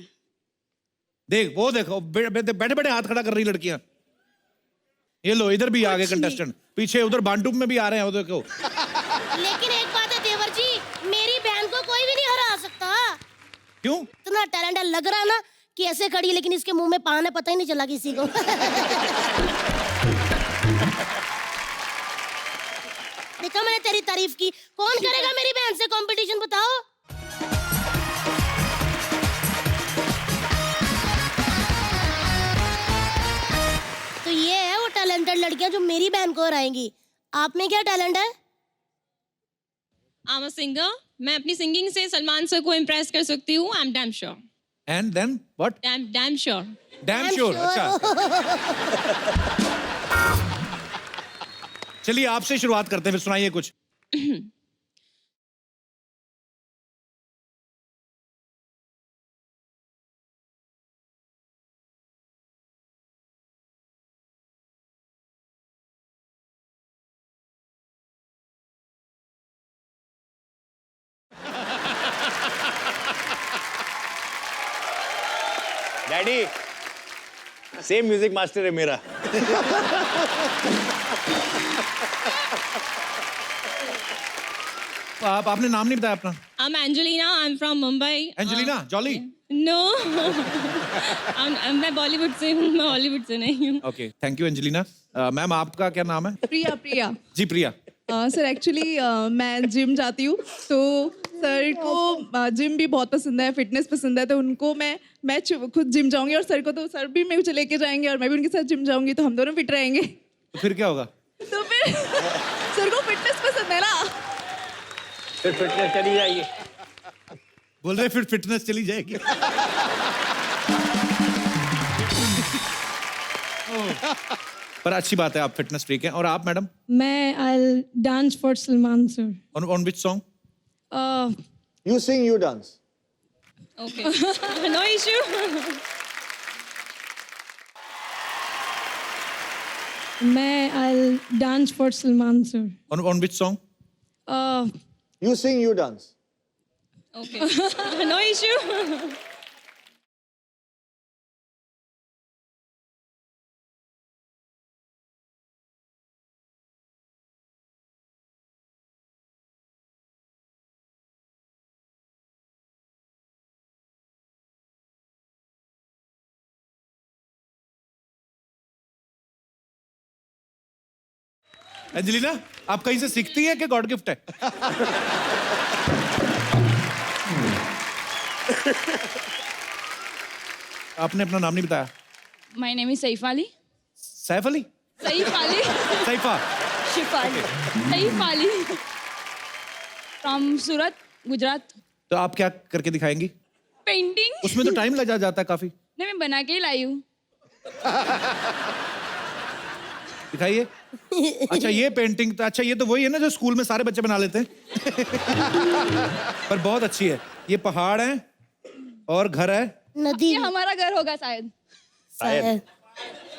देख वो देखो, बैठे बैठे हाथ खड़ा कर रही लड़कियां। ये लो, इधर भी आ गए कंटेस्टेंट, पीछे उधर बांटूप में भी आ रहे हैं, वो देखो। लेकिन एक बात है देवर जी, मेरी बहन को कोई भी नहीं हरा सकता। क्यों? इतना टैलेंट लग रहा ना कि ऐसे खड़ी है, लेकिन इसके मुंह में पान है, पता ही नहीं चला किसी को। देखा मैंने तेरी तारीफ की। कौन करेगा मेरी बहन से कंपटीशन, बताओ? तो ये है वो टैलेंटेड लड़कियां जो मेरी बहन को हराएंगी। आप में क्या टैलेंट है? I am a singer. मैं अपनी सिंगिंग से सलमान सर को इम्प्रेस कर सकती हूँ। I am damn sure. And then what? Damn sure. Damn sure. अच्छा, चलिए आपसे शुरुआत करते हैं, फिर सुनाइए कुछ। डैडी, सेम म्यूजिक मास्टर है मेरा। आपने नाम नहीं बताया अपना। I am Angelina. I am from Mumbai. Angelina Jolie? No, मैं बॉलीवुड से हूँ, मैं हॉलीवुड से नहीं हूँ। Okay, thank you Angelina. Ma'am आपका क्या नाम है? प्रिया। प्रिया जी प्रिया। सर एक्चुअली मैं जिम जाती हूँ, तो सर को जिम भी बहुत पसंद है, फिटनेस पसंद है, तो उनको मैं खुद जिम जाऊंगी, और सर को तो सर भी मुझे लेके जाएंगे, और मैं भी उनके साथ जिम जाऊंगी, तो हम दोनों फिट रहेंगे। तो फिर क्या होगा? तो फिर सर को फिटनेस पसंद है ना, फिर फिटनेस चली जाएगी। बोल रहे फिर फिटनेस चली जाएगी। पर अच्छी बात है, आप फिटनेस फ्रीक हैं। और आप मैडम? मैं I dance for Salman sir. On which song? You sing, you dance. Okay. No issue. मैं I dance for Salman sir. On which song? You sing, you dance. Okay. No issue. Angelina, आप कहीं से सीखती है कि गॉड गिफ्ट है? आपने अपना नाम नहीं बताया। My name is सईफ Ali. Saif Ali? सईफ Ali. Saifai? Shifali. सईफ Ali. From सूरत, गुजरात। तो आप क्या करके दिखाएंगी? पेंटिंग। उसमें तो टाइम लग जाता है काफी। नहीं, मैं बना के ही लाई हूँ। दिखाइए। अच्छा ये पेंटिंग, अच्छा ये तो वही है ना जो स्कूल में सारे बच्चे बना लेते हैं। पर बहुत अच्छी है। ये पहाड़ है और घर है। नदी। ये हमारा घर होगा शायद। शायद।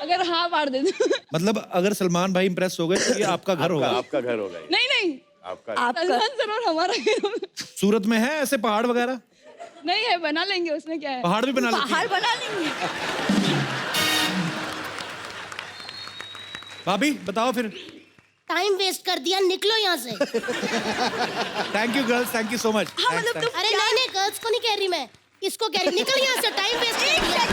अगर हाँ मार दे तो। मतलब अगर सलमान भाई इंप्रेस हो गए तो ये आपका घर होगा। आपका घर होगा ये। नहीं नहीं, आपका सलमान सर और हमारा घर। सूरत में है ऐसे पहाड़ वगैरह? नहीं है, बना लेंगे, उसमें क्या है। पहाड़ भी बना लेती पहाड़ हैं? बना लेंगे। भाभी बताओ फिर। टाइम वेस्ट कर दिया, निकलो यहाँ से। Thank you girls, thank you so much. अरे नहीं नहीं, गर्ल्स को नहीं कह रही मैं, इसको कह रही, निकल यहाँ से, टाइम वेस्ट कर दिया।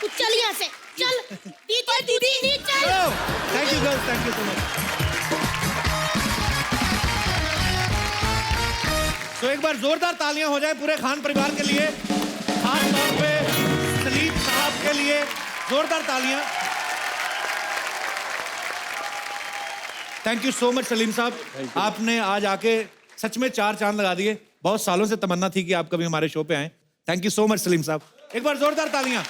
तू चल यहाँ से, चल। दीदी चल। Thank you girls, thank you so much. तो एक बार बार जोरदार तालियां हो जाए पूरे खान परिवार के लिए, खास तौर पे सलीम साहब के लिए जोरदार तालियां। Thank you so much Salim साहब, आपने आज आके सच में 4 चांद लगा दिए। बहुत सालों से तमन्ना थी कि आप कभी हमारे शो पे आए। Thank you so much Salim साहब, एक बार जोरदार तालियां।